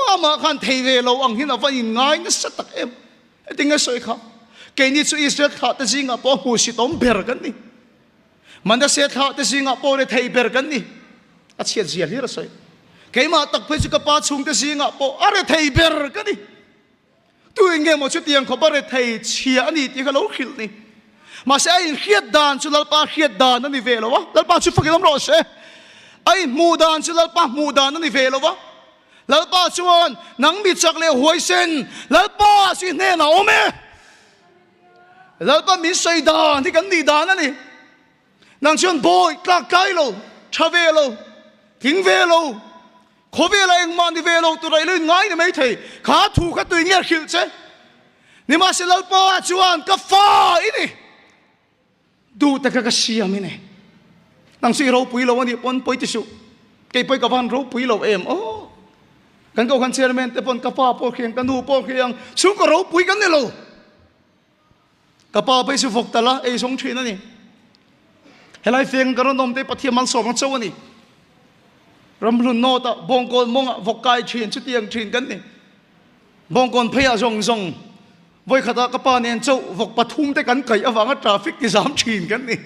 ama khan thấy về lô ang hin avan in ngay nó sát tắc em, tiếng nghe soi khá, cái này chú Israel thà tới Singapore hồ sĩ tóm bèr cái này, mình đã sẽ thà tới Singapore để thấy bèr cái này, à chết gì hết rồi cái mà tập phải cái ba chung cái gì ngã bộ ở đây thầy bèr cái đi tôi nghe một chút tiếngเขาบอกthầy chia anh đi thì cái lỗ khil này mà sẽ anh khiết đàn cho lalpa khiết đàn anh đi về rồi wá lalpa chút phải làm rõ sẽ anh mù đàn cho lalpa mù đàn anh đi về rồi wá lalpa chuan nắng bị chặt lệ huay sen lalpa suy nè nào mẹ lalpa mình xây đàn thì cái gì đàn anh đi nàng chuan boy cả cái lô cha về lô tiếng về lô có vẻ là anh mang đi về lâu tụi này lên ngay thì mấy thầy khá thù khá tùy nghe hiểu chứ nhưng mà sẽ lâu bao chuan cái pha ấy đi đủ tất cả cái gì vậy này đang suy râu bùi lâu anh đi pon bùi tissu cái bùi cái van râu bùi lâu em cái câu khăn chairman cái pon cái pha po khiêng cái nu po khiêng xuống cái râu bùi cái này lâu cái pha bây giờ phục ta la ấy sống chuyện này hay là phiền cái nôm để bắt thiam mang sòng châu này rầm run nô ta bong con mong vọc cài chuyện chút tiếng chuyện cái này bong con phê rong rong với khát cái pa nên châu vọc bắt thum tới cắn cày ở vắng traffic thì giảm chuyện cái này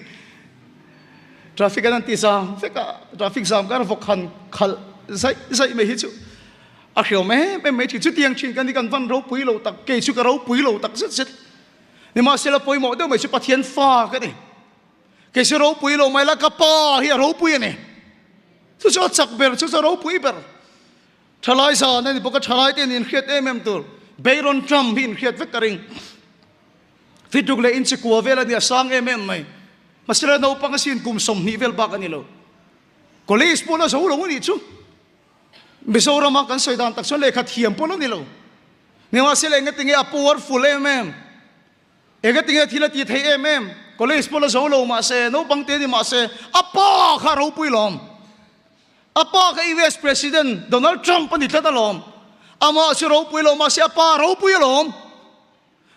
traffic cái này thì giảm phải cả traffic giảm cái vọc khăn khal dậy mấy hết chú à hiểu mấy chuyện chút tiếng chuyện cái này cần văn râu bùi lầu tắc kê chút cái râu bùi lầu tắc rất nhưng mà sẽ là bùi mỏ đâu mấy chút bắt thiên pha cái này kê chút râu bùi lầu mấy là cái pa hi râu bùi này chú cho chắc bèr chú cho râu bùi bèr thay lại sao nên bốc thay lại tiền in khiết em tur Bayron Trump in khiết vết karing phi trục lệ in chikua về là nhà sang em mày mà sẽ là nấu bằng xin cùng sống ni về bạc anh lo college pula số lông đi chú Mizoram kan soidan tak son le khat hiam polo ni lo ne wa se le nge tinge a powerful e ga tinge thila ti thei college polo zo lo ma se no bang te ni ma se apa kha ro pui lom apa ka US president Donald Trump ni thata lom ama se ro pui lo ma se apa ro pui lom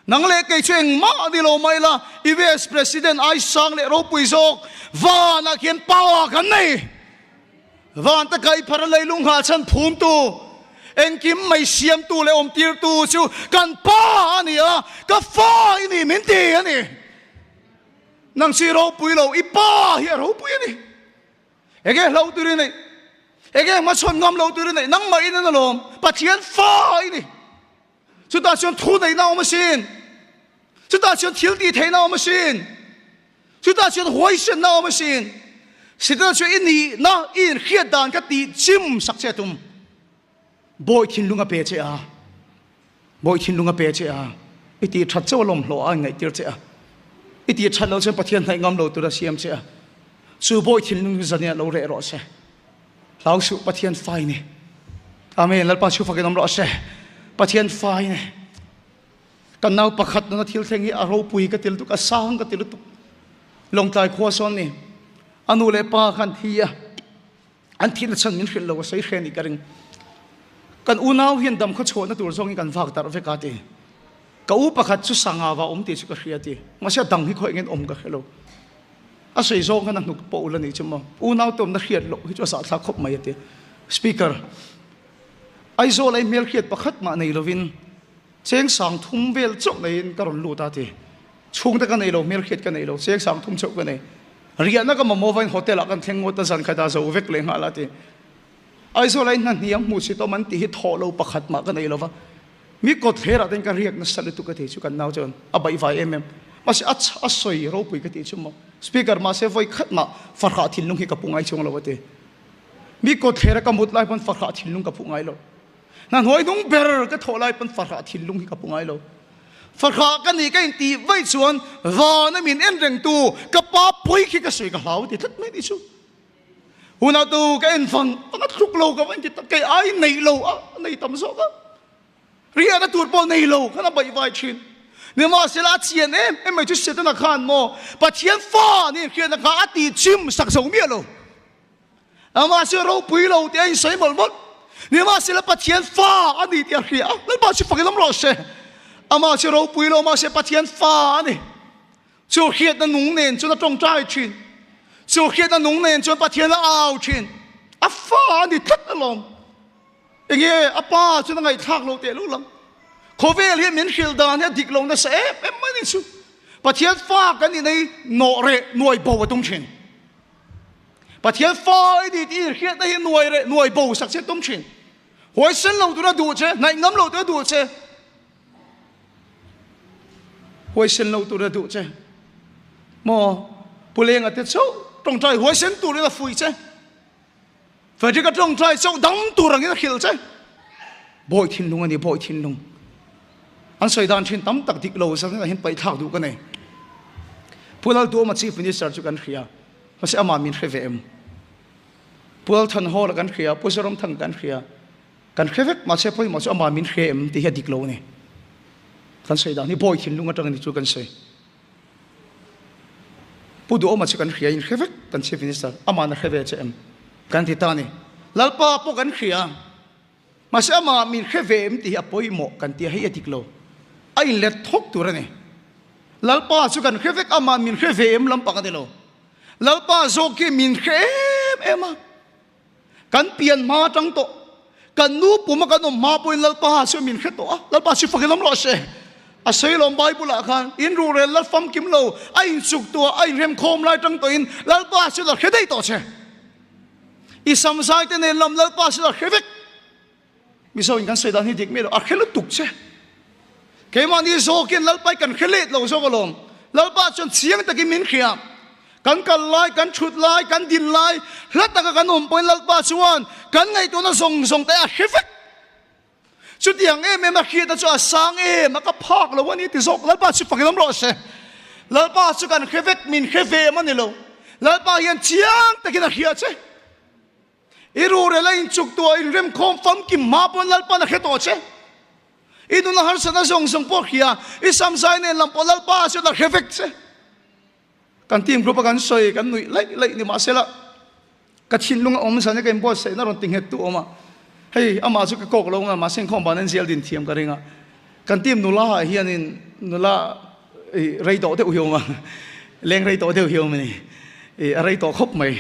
nang le ke cheng ma ni lo mai la US president ai sang le ro pui zo va na kien pa kan nei van ta kai phar lei lung ha chan phum tu en kim mai siam tu le om tir tu chu kan pa ani a ka fa ni min ti ani nang si ro pui lo i pa hi ro pui ani ege lo tu ri nei ege ma chon ngam lo tu ri nei nang mai na lom pathian fa ni chu ta chon thu nei na ma sin chu ta chon thil ti thei na ma sin chu ta chon hoi shen na ma sin Sita chu ini na in khiat dan ka ti chim sak che tum boy thin lunga pe che a boy thin lunga pe che a iti that chaw lom hlo a ngai tir che a iti that lo chen pathian thai ngam lo tu ra siam che a chu boy thin lung zania lo re ro se lau su pathian fai ni amen lal pa chu fakin ro se pathian fai ni kan nau pakhat na thil thengi a ro pui ka til tu ka sang ka til tu long tai khwa son ni anu le pa khan thia an thin chan min khil lo sai khen ni karing kan unaw hian dam kho chho na tur zong kan vak tar ve ka ti ka u pakhat chu sanga wa ti chu ka hria ti ma sha dang hi khoi ngen ka khelo a sei zong kan nuk po ula ni chuma unaw tom na khiat lo hi chu sa thla khop mai ti speaker ai zo lai mel khiat pakhat ma nei lovin cheng sang thum vel chok nei in karon lu ta ti chung ta ka nei lo mel khiat ka nei lo cheng sang thum chok ka nei rian na ka mobile hotel akan thengo ta san khata zo vek le ngala ti ai zo lai nan niam mu si to man ti hi tholo pakhat ma ka nei lova mi ko thera den ka riak na sal tu ka ti chu kan naw chon abai vai mas a soi ro pui ka ti chu mo speaker ma se voi khat ma farha thil lung hi ka pungai chung lo te mi ko thera ka mut lai pan farha thil lung ka pungai lo na hoi dung ber ka tholai pan farha thil lung hi ka pungai lo farha ka ni ka ti vai chuan va na min en reng tu ka pa pui khi ka soi ka hlau ti that mai ti chu una tu ka en fan na thuk lo ka van ti ta kai ai nei lo a nei tam so ka ria na tur pol nei lo ka na bai vai chin ni ma se la chien em mai chu se ta na khan mo pa thian fa ni khian na ka ati chim sak so mi lo ama se ro pui lo ti ai soi mol mol ni ma se la pa thian fa ani ti a khia la ba chi fa ke lam ro se ama se ro pui lo ma se pa thian fa ni chu khiat na nung nen chu na tong trai chin chu khiat na nung nen chu pa thian la au chin a fa ni that along enge apa chu na ngai thak lo te lu lam khovel hi min khil dan he dik long na se em mai ni chu pa thian fa kan ni nei no re noi bo wa tung chin pa thian fa ni ti khiat na hi noi re noi bo sak che tung chin hoi sen lo tu na du che nai ngam lo tu du che hoi sen lo tu na du che mo puleng ate chau tong trai hoi sen tu la fui che fa ji ka tong trai chau dang tu rang ina khil che boy thin lung ani boy thin lung an soi dan thin tam tak dik lo sa na hin pai thak du ka nei pulal tu ma chief minister chu kan khia ma se ama min khevem pul than ho la kan khia pusarom thang kan khia kan khevek ma se poi ma chu ama min khem ti ha dik lo ne kan soi dan ni boy thin lung atang ni chu kan soi pudu oma chu kan khia in khevek kan chief minister ama na kheve che em kan ti ta ni lalpa po kan khia ma se ama min khevem ti apoi mo kan ti ha dik lo ai let thok tu ra ne lalpa chu kan khevek ama min khevem lam pa ka de lo lalpa zo ki min khem ema kan pian ma tang to kan nu pu ma kan no ma poin lalpa chu min khe to lalpa chu fakilam lo se a sei lom bible a khan in ru re lal fam kim lo ai suk to ai rem khom lai tang to in lalpa chu la khe dei to che i sam sai te ne lam lalpa chu la khevek mi so in kan sei dan hi dik me lo a khelu tuk che ke ma ni zo ken lalpai kan khelet lo zo ko lom lalpa chon chiang ta ki min khia kan kal lai kan chut lai kan din lai hlat ta kan om poin lalpa chuan kan ngai to na zong zong ta a khevek chu tiang em ma khia ta chu a sang ma ka phak lo wani ti zok lalpa chu fakilam ro se lalpa chu kan khevek min kheve ma ni lo lalpa yan chiang ta ki na khia che iru re la in chuk to in rem khom fam ki ma pon lal pa na kheto che inu na har sana song song po khia isam sai ne lam polal pa se la khefek che kan tim group kan soi kan nui lai ni ma sela ka chin lung om sa ne kan bo se na ron ting het tu oma hei ama su ka kok lo nga ma seng khom ban an sial din thiam ka ringa kan tim nula hian in nula rei to te u hioma leng rei to te u hioma ni rei to khop mai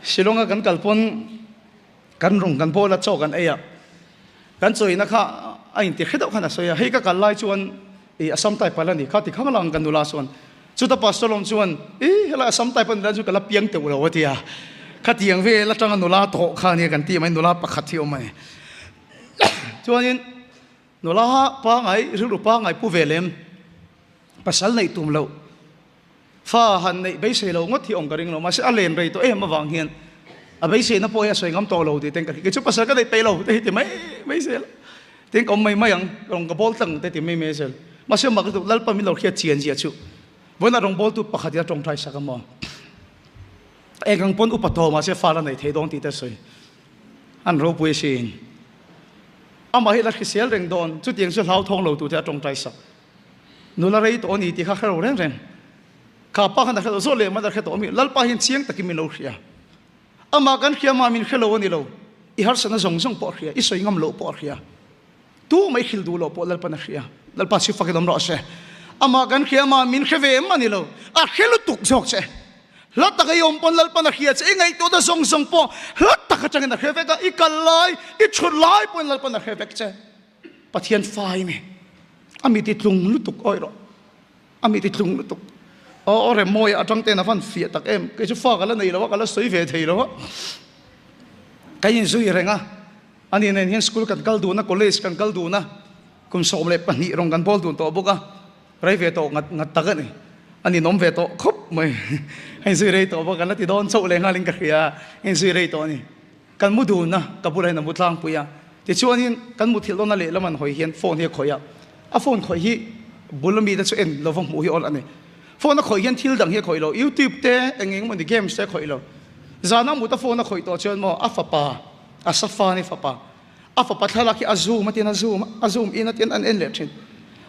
silonga kan kalpon kan rong kan bo la cho kan eya kan choi na kha ain ti khedau khana soya hei ka kal lai chuan asam tai palani kha ti khang lang kan nula suan chu ta pastor chuan hela asam tai pan da chu kala piang te lo watia kha tiang ve la tang nula to kha ni kan ti mai nula pakhat thi omai chuan in nula pa ngai ru pa ngai pu velem pasal nei tum lo fa han nei be se lo ngot thi ong karing lo ma se alen rei to ma wang hian a be se na po ya soi ngam to lo ti teng ka ki chu pasal ka dei pe lo te ti mai be se tiếng ông mày mày ang rong cái ball tầng tới tìm mày mày xem mà xem mà cái tụ lal pa mi lo khia chian gì chu với là rong ball tụ pakhat ya trong trai sakam mo e gang pon upato mà sẽ pha la này thấy đông ti ta soi an ro pui sin ama hi la khisial reng don chu tiang chu lau thong lo tu ta trong trai sak nu la rei to ni ti kha kharo reng reng kha pa khan da so le ma da kha to mi lal pa hin chiang takim mi lo khia ama kan khia ma min khelo ni lo I har sana zong zong po khia I soi ngam lo po khia tu mai khil du lo po lal pa na khia lal pa si fakidam ro se ama kan khia ma min kheve mani lo a khelu tuk jok che la ta yom pon lal pa na khia che ngai to da zong zong po la ta ka chang na kheve ka I kalai I chut lai pon lal pa na kheve che pathian fai me ami ti tlung lu tuk oi ro ami ti tlung lu tuk o re moi atang te na fan fia tak em ke chu fa ka la nei lo ka la soi ve thei lo cái gì suy renga anh em này school kan kal du na college kan kal du na kum som le pani rong kan bol du to boka private to ngat tak ni anh nom ve to khop mai hay suy rei to boka na ti don so le ngaling ka khia hay suy rei to ni kan mu du na ka pulai na mutlang puya ti chuan in kan mu thil na le laman hoi hian phone hi khoya a phone khoi hi bulami da chu en lovong mu hi ol ani phone na khoi hian thil dang hi khoi lo YouTube te engeng mon di games te khoi lo zana muta phone na khoi to chuan mo afapa asafa ni fapa afapa thala ki azum atin azum in atin an en lepthin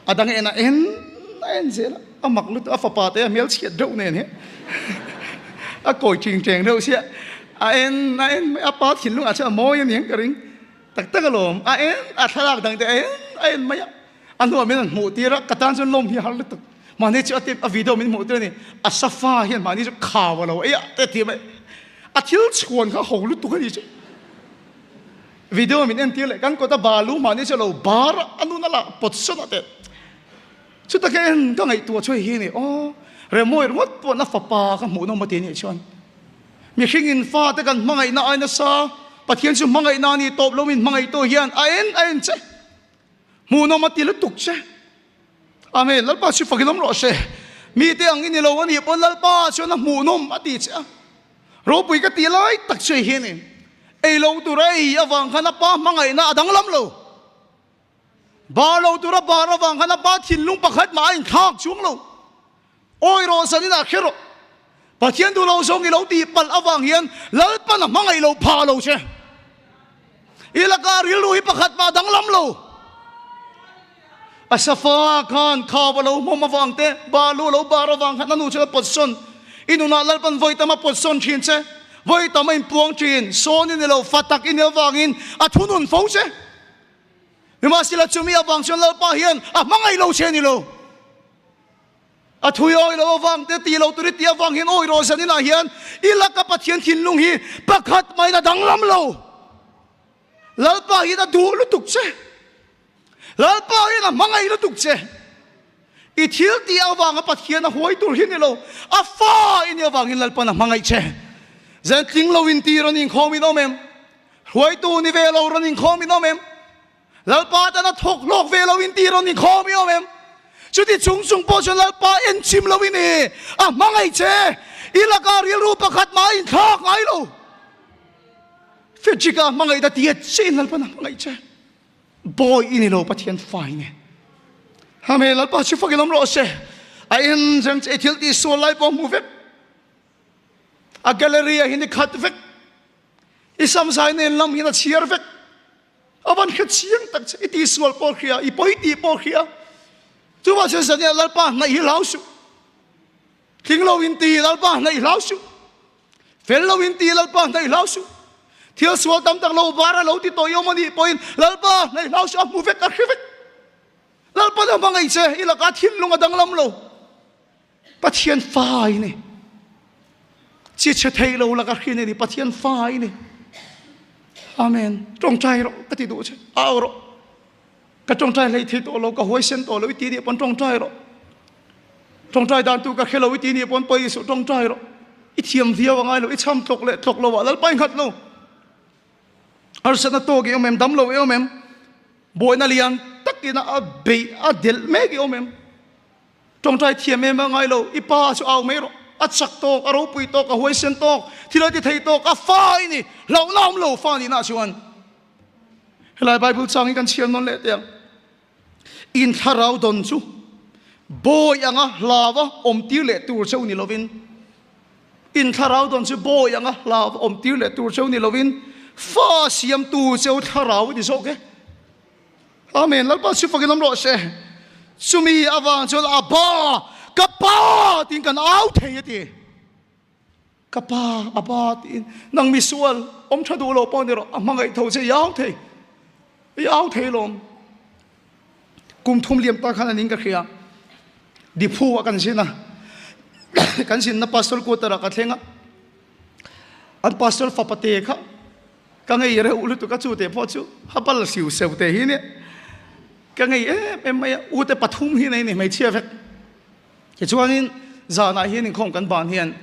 adang en zela amak lut afapa te mel chiat do ne ne a koi ching cheng do sia a en apa thin lung a cha mo yan yang karing tak tak lom a en a thala dang te en maya anu men mu ti ra katan chun lom hi hal lut mane chu atip a video min mu te ni asafa hian mani chu khawa lo ya te ti mai a thil chuan kha hong lu tu ka ni chu video min en til kan ko ta balu mani chalo bar anu na la pot so na te chu ta ken ka ngai tu choi hi ni o re moi ngot po na fa pa ka mu no ma ti ni chuan mi hingin fa te kan mangai na ai na sa pathian chu mangai na ni top lo min mangai to hian a en che mu no ma ti lu tuk che amen lal pa chu fakilom ro se mi te ang ni lo ani pon lal pa chu na mu no ma ti che ro pui ka ti lai tak chei hi ni ei lo tu rei awang khana pa mangai na adang lam lo ba lo tu ra ba ra wang khana pa thin lung pakhat ma in khak chung lo oi ro sani na khero pathian du lo song I lo ti pal awang hian lal pa na mangai lo pha lo che ilaka ril lu hi pakhat ma dang lam lo asafa khan khaw lo mo ma wang te ba lu lo ba ra wang khana nu che pot son inuna lal pan voi tama pot son thin che voi tama in puang thin son in lo fatak in wangin a thunun fo che nima sila chumi awang chon lal pa hian a mangai lo che ni lo a thuyo lo wang te ti lo turi ti awang hian oi ro san ina hian ilaka pathian thin lung hi pakhat mai na dang lam lo lal pa hi da du lu tuk che lal pa hi na mangai lu tuk che I thil ti awang a pathian a huai tur hin lo a fa in awang in lal pa na mangai che zan ting lo in ti ron in khomi no mem huai tu ni ve lo ron in khomi no mem lal pa ta na thok lok ve lo in ti ron in khomi no mem chu ti chung chung po chon lal pa en chim lo in e a mangai che ilaka ril ru pakhat ma in thak ngai lo fechika mangai da ti che lal pa na mangai che boy in lo pathian fai ne hame lal pa chu fakilom ro se a en jang che thil ti so lai po mu vek a gallery hin khat vek isam sai nen lam hina chiar vek awan kha chiang tak iti sual por khia I poi ti por khia tu wa se sanya lalpa na hi lau su king lo in ti lalpa na hi lau su fel lo in ti lalpa na hi lau su thial sual tam tak lo bara lo ti to yo mani poin lalpa na hi lau su amu vek ka khivek lalpa na mangai che ila ka thin lunga dang lam lo pathian fai ni chi che thei lo la ka khine ni pathian fai ni amen trong trai ro ka ti du che ao ro ka trong trai lei thi to lo ka hoi sen to lo ti ni pon trong trai ro trong trai dan tu ka khelo ti ni pon poi su trong trai ro I thiam viaw ngai lo I cham tok le tok lo wa lal pai khat lo ar sana to ge omem dam lo omem boy na lian takina a be a del me ge omem trong trai thiam me ngai lo I pa su ao me ro achak to aro pui to ka hoi sen to thila ti thei to ka fai ni lo nam lo fa ni na chuan helai bible chang kan chiam non le te in tharau don chu boy anga lawa om tir le tur chau ni lovin in tharau don chu boy anga lawa om tir le tur chau ni lovin fa siam tu chau tharau ni so ke amen lal pa su fakin am ro se sumi awang chol aba kapa tin kan au thei ti kapa aba tin nang mi sual om thadu lo pon ro amangai tho che yau thei lom kum thum liam ta khan aning ka khia di phu kan sina kan sin na pastor ko tara ka thenga an pastor fa pate kha ka ngai re ulu tu ka chu te pho chu hapal siu seu te hi ne ka ngai em mai u te pathum hi nei ni mai chia vek ke chuanin zana hi ning khom kan ban hian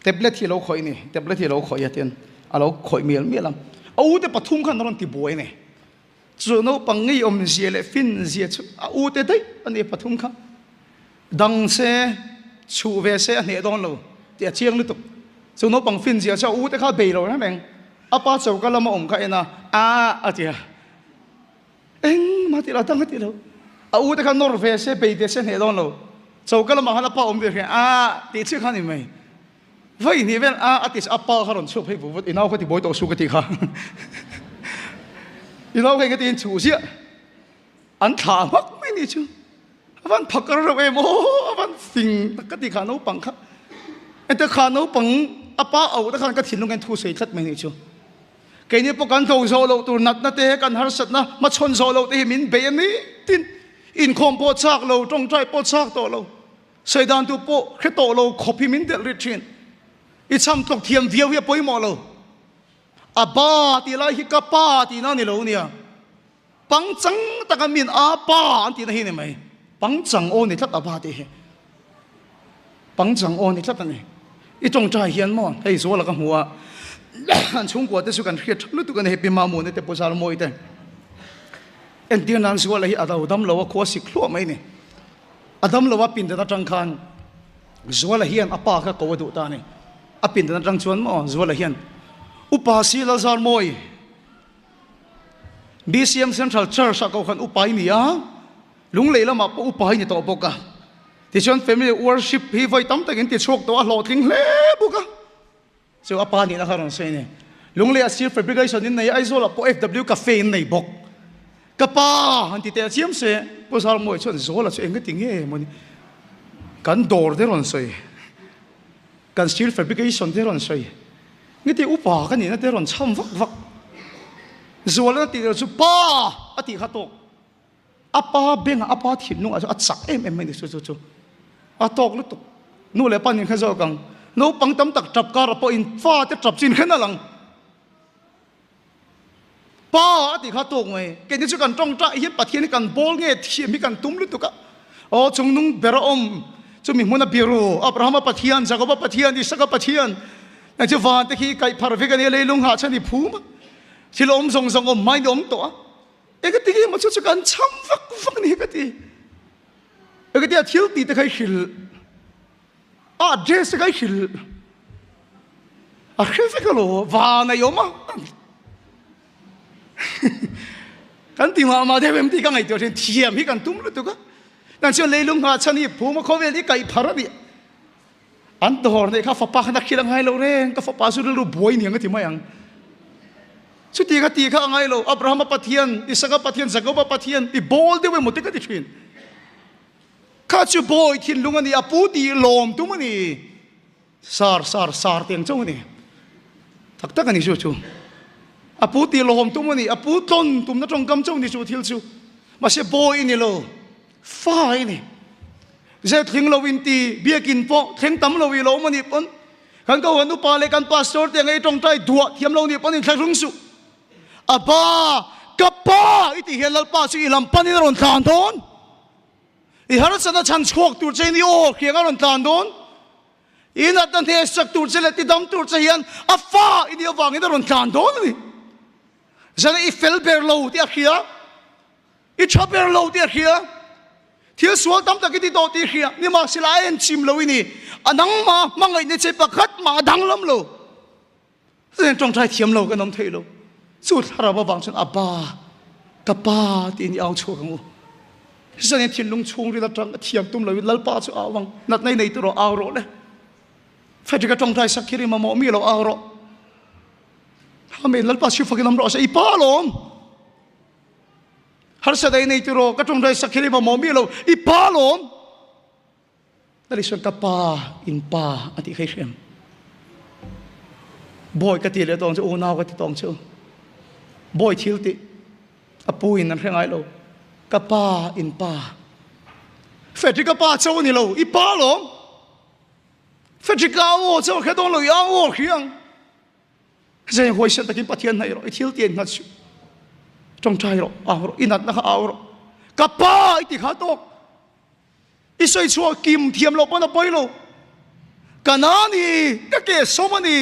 tablet hi lo khoi ni tablet hi lo khoi atian alo khoi mial au te pathum khan ron ti boi ne chu no pangi om zia le fin zia chu u te dai ani pathum kha dang se chu ve se ne don lo ti chiang lu tu chu no pang fin zia cha u te kha be lo na beng apa chau ka lama om kha ena atia eng ma ti la tang ti lo u te kha nor ve se be de se ne don lo chau ka lama hala pa om de ti chi kha ni mai vai ni vel atis apa kha ron chu phei bu inau kha ti boi to su ka ti kha inau kha ti chu sia an tha mak mai ni chu avan phakar ro e mo avan sing ka ti kha no pang kha ente kha no pang apa au ta khan ka thin ngen thu sei thlat mai ni chu ke ni po kan tho zo lo tur nat na te kan har sat na ma chon zo lo te min be ni tin in khom po chak lo tong trai po chak to lo sei dan tu po khe to lo khopi min del ritrin I cham tok thiam viau ya poi mo lo aba ti la hi ka pa ti na ni lo nia pang chang ta ka min a pa an ti na hi ni mai pang chang o ni thlat aba ti he pang chang o ni thlat ani I tong trai hian mo hei zo la ka hua an chung ko te su kan khiat lu tu kan he pi ma mu ne te po sal moi te en ti nan su la hi adau dam lo ko sik lo mai ni adam lo wa pin da tang khan zo la hian apa ka ko du ta ni apin da tang chuan mo zo la hian upa si la zar moi BCM Central Church ko khan upai ni a lung le lama po upai ni to boka ti chuan family worship hi vai tam takin ti chok to a lo tling hle buka so apa ni la kharon se ne lung le a sir fabrication in nei aizola po FW cafe in nei bok kapa han ti te chiam se po sal moi chuan zola chu enga ting he moni kan dor de ron soi kan sir fabrication de ron soi ngi ti upa kan ni na te ron cham vak zola ti chu pa ati khato apa beng apa thin nu a chak em mai ni chu atok lu tu nu le pan ni kha zo kang no pang tam tak trap ka po in fa te trap chin khen lang pa ati khatok mai ke ni chu kan tong tra hi pathian kan bol nge thi mi kan tum lu tu ka o chung nung bera om chu mi hmuna biru abraham pathian jacob pathian isaka pathian na chu van te khi kai phar ve kan le lung ha chani phu ma silom song song om mai dom to e ka ti ma chu kan cham vak ni ka ti e ka ti a thil ti te khai hil a dress kai hil a khefe ka lo va na yo ma kan ti ma de bem ti ka ngai to chen thiam hi kan tum lu tu ka nan chu le lung ha chani phu ma kho ve ni kai phar bi an dor ne kha fa pa khana khilang hai lo re ka fa pa su lu boi ni ang ti ma yang ชุดที่กันตีข้างไงเราอับราฮัมปะเทียนอิสกาปะเทียนจักรปะเทียนอีบอลเดียวไปหมดที่กันที่ชินข้าจูบอยทินลุงอันนี้อปูตีลมตุ้มนี่สาร์เตียงเจ้านี่ทักกันนี่ชูอปูตีลมตุ้มนี่อปูต้นตุ้มนั่งตรงกำเจ้านี่ชูทิลชูมาเสียบอยนี่เราฟ้านี่เจ้าทิ้งเราวินตีเบียกินปอทิ้งตั้มเราวิโลมันนี่ปนกันก็วันนู้ปาเลกันพาสตอร์เตียงไอ้ตรงใจดัวเทียมเรานี่ปนนี่ใช้รุ่งสุอาบ้ากับป้าอิติเฮลัลป้าสิลำปันนี่เราทานโดนอีฮาร์สันฉันชกตัวเจนี่โอ้เขียงเราทานโดนอีนัดนั่นเทสักตัวเจเลติดำตัวเจียนอาฟ้าอินี่เอาวางนี่เราทานโดนนี่ฉันอีเฟลเบอร์โลที่อาเขียอีชอบเบอร์โลที่อาเขียที่สวดตั้มตะกี้ที่โตที่อาเขียนี่มาสิลายเอ็นชิมโลวินี่อันนั้นมาไงนี่เจ็บปากขัดมาดังล้ำโลเรื่องจงใจเทียมโลกันน้ำเทโลสุดเราบางส่วนอาบ้ากับป้าที่นี่เอาชัวร์กันฉันเห็นทิ้งลงช่วงที่เราจังเทียมตุ้มเลยลัลป้าชัวเอาวังนัดในตัวเราเอาโรเลยเฟรก็จงใจสักคิริมาโมมีเราเอาโรทำไมลัลป้าชิวฟังน้ำเราใช่อีป้าลมฮาร์สได้ในตัวเราก็จงใจสักคิริมาโมมีเราอีป้าลมนั่นส่วนกับป้าอินป้าอันที่เคยเชื่อมบ่อยกติเลยตองจะโอ้นาวกติตองเชื่อบ่อยทิลติอปูอินนั่นเรื่องไงเรากับป้าอินป้าเฟรกับป้าเจ้านี่เราอีป้าหลงเฟรกับเอาเจ้าแค่ต้องเราอย่างโอ้เขียงจะยังหวยเส้นตะกี้ปะเทียนให้เราอีทิลเตียนนัดจงใจเราเอาเราอินัดนะคะเอาเรากับป้าอีติขาตกอีสวยชัวกิมเทียมเราปนเอาไปเรากันนั่นนี่ก็เกศสมันนี่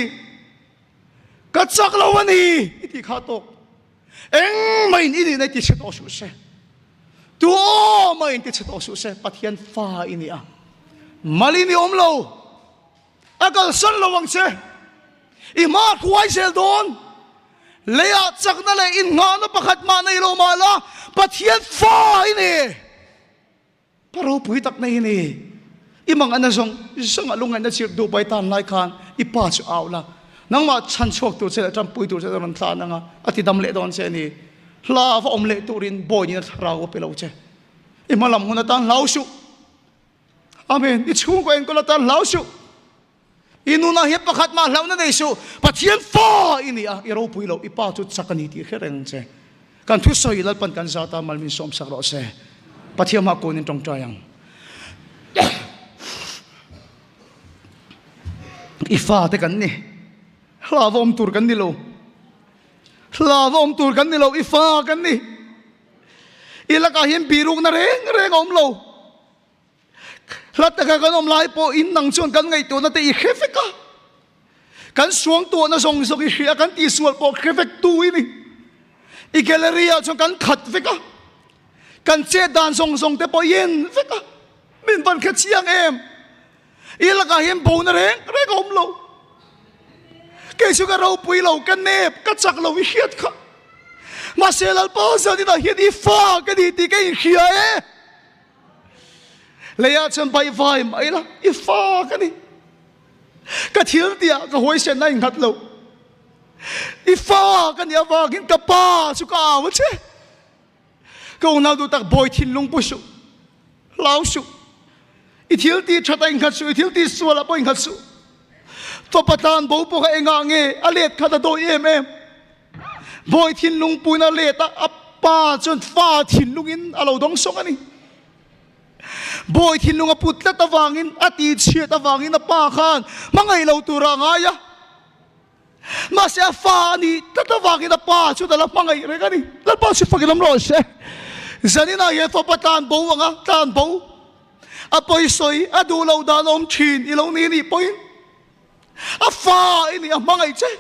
ก็จักเราวันนี้อีติขาตกเอ็งไม่อินี่ในที่เชตอสุเสตัวไม่อินที่เชตอสุเสปะเทียนฟ้าอินี่อ่ะมาลีนี่อมเราอากาศสั่นระวังเสอีมาควายเซลโดนเลียจากนั่นเลยอินงานประคัดมาในโลมาละปะเทียนฟ้าอินี่พระเราปุยตักในนี่อีมังอันนั้นส่งลุงอันนั้นเชื่อดูไปตามรายการอีป้าจะเอาละนังมาฉันชกตัวเสด็จจำปุยตัวเสด็จมันทานนังอ่ะอธิดำเละดอนเสนี่ลาฟอมเละตัวรินบ่อยนี่นะเราไปเราเจ้อีมาลำคนนั้นเหลาสุอาเมนอีชุ่มกว่าเองก็ละตานเหลาสุอีนูน่าเห็บประคัดมาเหลานั่นเองสุปะเทียนฟ้าอีนี่อ่ะอีเราปุยเราอีป้าจุดสักนิดที่แค่เรื่องเจ้การทุสอยลัลปันกันซาตามัลมินสมสักรอเจ้ปะเทียนมาโกนินตรงใจยังอีฟ้าเท่กันนี่ลาวอมตูร์กันนี่โลลาวอมตูร์กันนี่โลอีฟ้ากันนี่อีลักเห็นปีรุกนั่นเร่งอมโลลัดตะกันอมลายโปอินนังชวนกันไงตัวนั่นแต่อีเคฟกะกันสวงตัวนั่นส่งอีเขียกันตีสวดโปเคฟกตัวนี่อีแกลเลอรี่ชวนกันขัดเฟกะกันเจดานส่งแต่โปเย็นเฟกะมินบันแค่เชียงเอ็มอีลักเห็นโปนั่นเร่งอมโลเกี่ยวกับเราปุยเรากันเนบกัดจักเราวิเชียดค่ะมาเซลล์ป้าสันนี่นะเห็นอีฟ้ากันดีตีกันอีเขียเลยอาจารย์ไปไฟไม่ละอีฟ้ากันนี่ก็เที่ยวเดียก็หวยเส้นนั่งหัดเราอีฟ้ากันเนี่ยว่ากินกับป้าสุกาวะเช่ก็อุณาดูตักบ่อยทิ้งลงปุชุลาวสุอีเที่ยวตีชัดอิงขัดสุอีเที่ยวตีสวละบ่อิงขัดสุตัวประธานบอกพวกเองเงยอเลดขัดตัวบ่อยทิ้งลุงปุยนาเลดอัปป้าจนฟ้าทิ้งลุงอินเราดองสงอันนี้บ่อยทิ้งลุงปุตตะตะวางินอติเชียตะวางินป้าขานมังไงเราตัวร่างไงมาเสียฟ้านี่ตะวางินป้าชุดละมังไงเรื่องนี้แล้วป้าชุดฟังกันลำร้อนเสียจะนี่นะเยตัวประธานบอกว่าตานบอกอภัยสวยอดูเราดานอมชินอีเรานี่ปอยอาฟ้าอินี่มังไงเจ้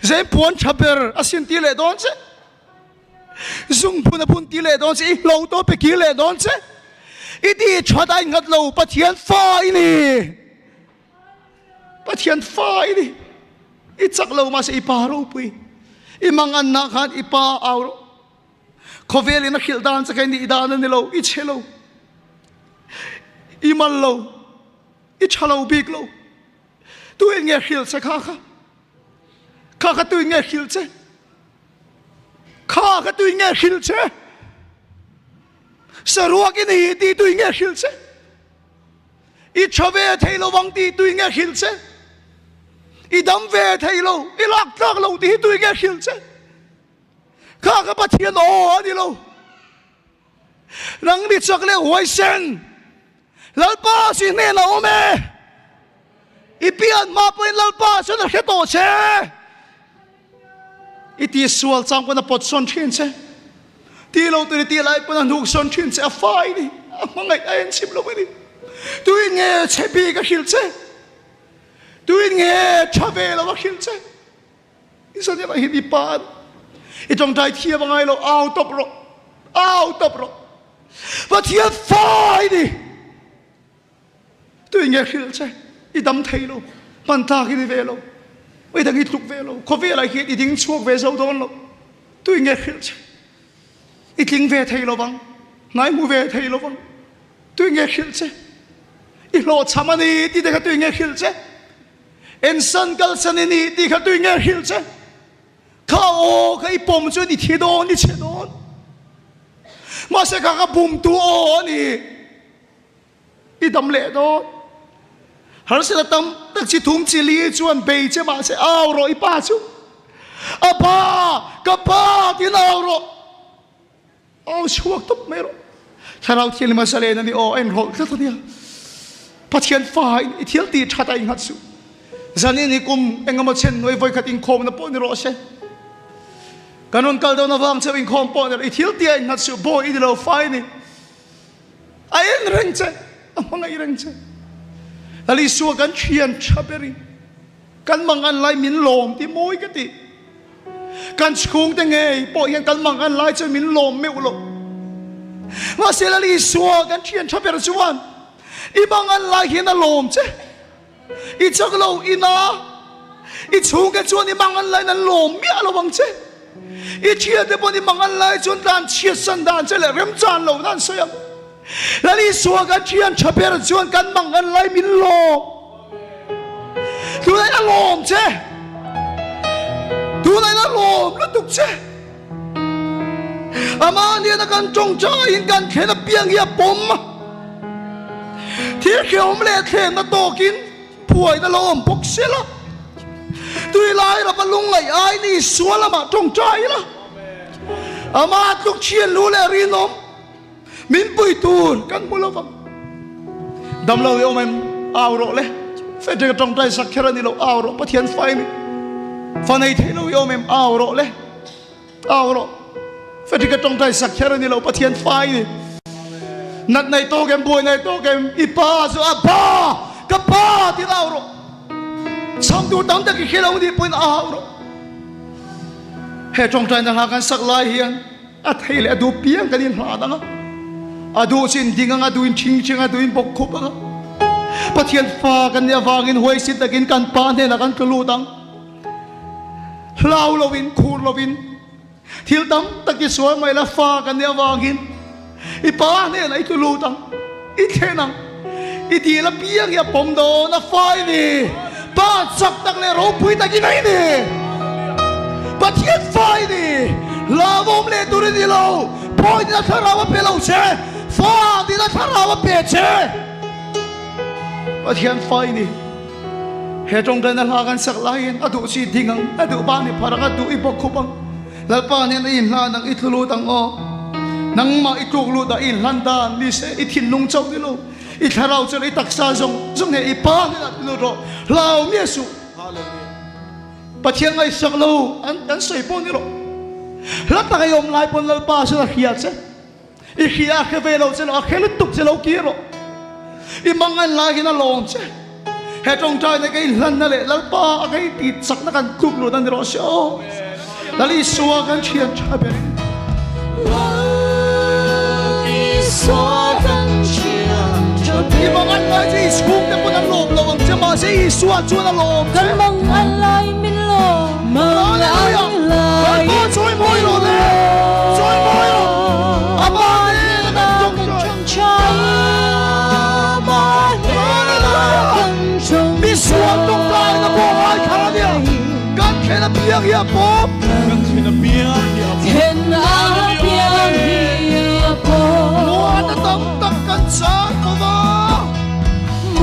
เจ้พวนชับเบอร์อาสินตีเลดอนเจ้ซุงพูนพูนตีเลดอนเจ้เราโตไปกี่เลดอนเจ้อีดีชดได้งัดเราปะเทียนฟ้าอินี่ปะเทียนฟ้าอินี่อีจักเรามาเสียปารูปุยอีมังอันนักขันอีปาเอาขเวลินักขิลดานจะแค่นี้ดานนี่เราอีเชเราอีมันเราอีชาเราบิกเราตัวเองเงี้ยขิลเจ้ข้าตัวเองเงี้ยขิลเจ้ khá cái tôi nghe khil chứ sợ ruột cái này thì tôi nghe khil chứ ít cho về thấy lâu vắng thì tôi nghe khil chứ ít đâm về thấy lâu ít lạc lâu thì tôi nghe khil chứ khá cái bắt thiên ồ đi lâu răng đi chắc lẽ hoài sen lal pa xin nên là ôm ipian ma point lal pa xin là hết tổ chứ iti sual sang ko na pot son chin che ti lo tu ti lai ko na nuk son chin che afai ni amangai ayen sim lo ni tu nge che bi ka khil che tu nge chave lo ka khil che iso ni ba hi pan i tong tai thia bangai lo out of ro but here fai ni tu nge khil che i dam thei lo pan ta ki ni ve lo bây giờ ít lúc về lâu, có về lại khi ít tiếng chuộc về sâu thôn lâu, tôi nghe khil chứ, ít tiếng về thầy lâu vắng, nói mua về thầy lâu vắng, tôi nghe khil chứ, ít lo chăm anh đi thì để tôi nghe khil chứ, em sân cal sân đi thì tôi nghe khil chứ, khao cái bom cho đi thiệt đòn đi chết đòn, mà sẽ cái bom tu ô đi, ít đâm lệ đó. Har sila tam tak si thum chi li chuan bei che ma se aw ro ipa chu apa ka pa tin aw ro aw chuak top me ro tharau thil ma sale na ni o en ro ta nia pathian fai i thil ti thata ing hat su zani ni kum engama chen noi voi khating khom na po ni ro se kanon kal do na wang che ing khom po ni i thil ti ing hat su bo i lo fai ni ai en reng che amang ai reng che ali suwa kan chian chaberi kan mangan lai min lom ti moi ka ti kan chung te nge po hian kan mangan lai che min lom meu lo ma se ali suwa kan chian chaberi chuan i mangan lai hian a lom che i chak lo ina i chung ke chuan i mangan lai nan lom mi alo wang che i chian te pon i mangan lai chuan dan chiat san dan che le rem chan lo dan soyam lali suwa kan chian chaper chuan kan mangan lai min lo tu lai a lom che tu lai a lom la tuk che ama ni na kan chong cha in kan khena piang ya pom thi khiom le khem na to kin phuai na lom pok se la tu lai ra palung lai ai ni suwa la ma chong cha ila ama tuk chian lu le rinom min bui tur kan mulo vang dam lo yo mem aw ro le fe de tong tai sak khera ni lo aw ro pathian fai mi fa nei the lo yo mem aw ro le aw ro fe de tong tai sak khera ni lo pathian fai ni nat nei to gem bui nei to gem ipa zo apa ka pa ti aw ro sam tu dam ta ki khelo ni pun aw ro he tong tai na kan sak lai hian a thei le du piang kan in ha da adu sin dinga aduin ching aduin bok khop anga pathian fa kan ya wangin hoi sit takin kan pa ne na kan kalutang lau lovin khur lovin thil tam taki so mai la fa kan ya wangin i pa ne na i kalutang i thenang i ti la piang ya pom do na fai ni pa chak tak le ro pui takin ai ni pathian fai ni la vom le tur ni lo poi na tharawa pe lo che fa đi na tharawa pe che pathian fai ni he tong dan la kan sak lain adu si dingang adu ba ni parang adu i bok khupang lal pa ni in la nang i thulu tang o nang ma i tuk lu da in lan dan ni se i thin lung chau ni lo i tharau che i taksa jong jong ne i pa ni na lu ro lao mi su hallelujah pathian ai sak lo an soi po ni ro la ta yom lai pon lal pa su la khia che i khia khe ve lo che lo khe lu tuk che lo ki ro i mangan la ki na lom che he tong trai ne kai lan na le lal pa kai ti sak na kan kuk lu dan ro sho lali suwa kan chian cha be i suwa kan chian cha be i mangan la ji skuk te pon lom lo ang che ma se i suwa chu na lom kan mangan lai min lo mangan lai ko choi moi lo le choi moi lo apa suat tung lai na bo ai kha dia kan khena piang ya pop kan khena piang ya sáng mô mô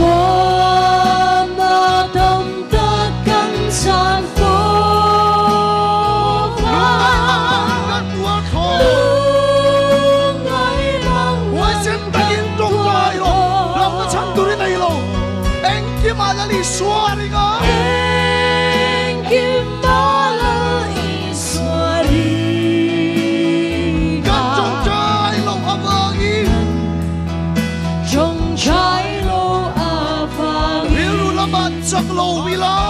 我那懂得更善福ngắt qua thổ Hãy xem ta nhìn trong dài lộ Lòng ta chẳng tôi đến đây lộ Anh kia mà là lý xóa đi ngó Gắt trong trái lộ áp vang ý trong trái lô a vang Yêu là bạn chắc lộ vì là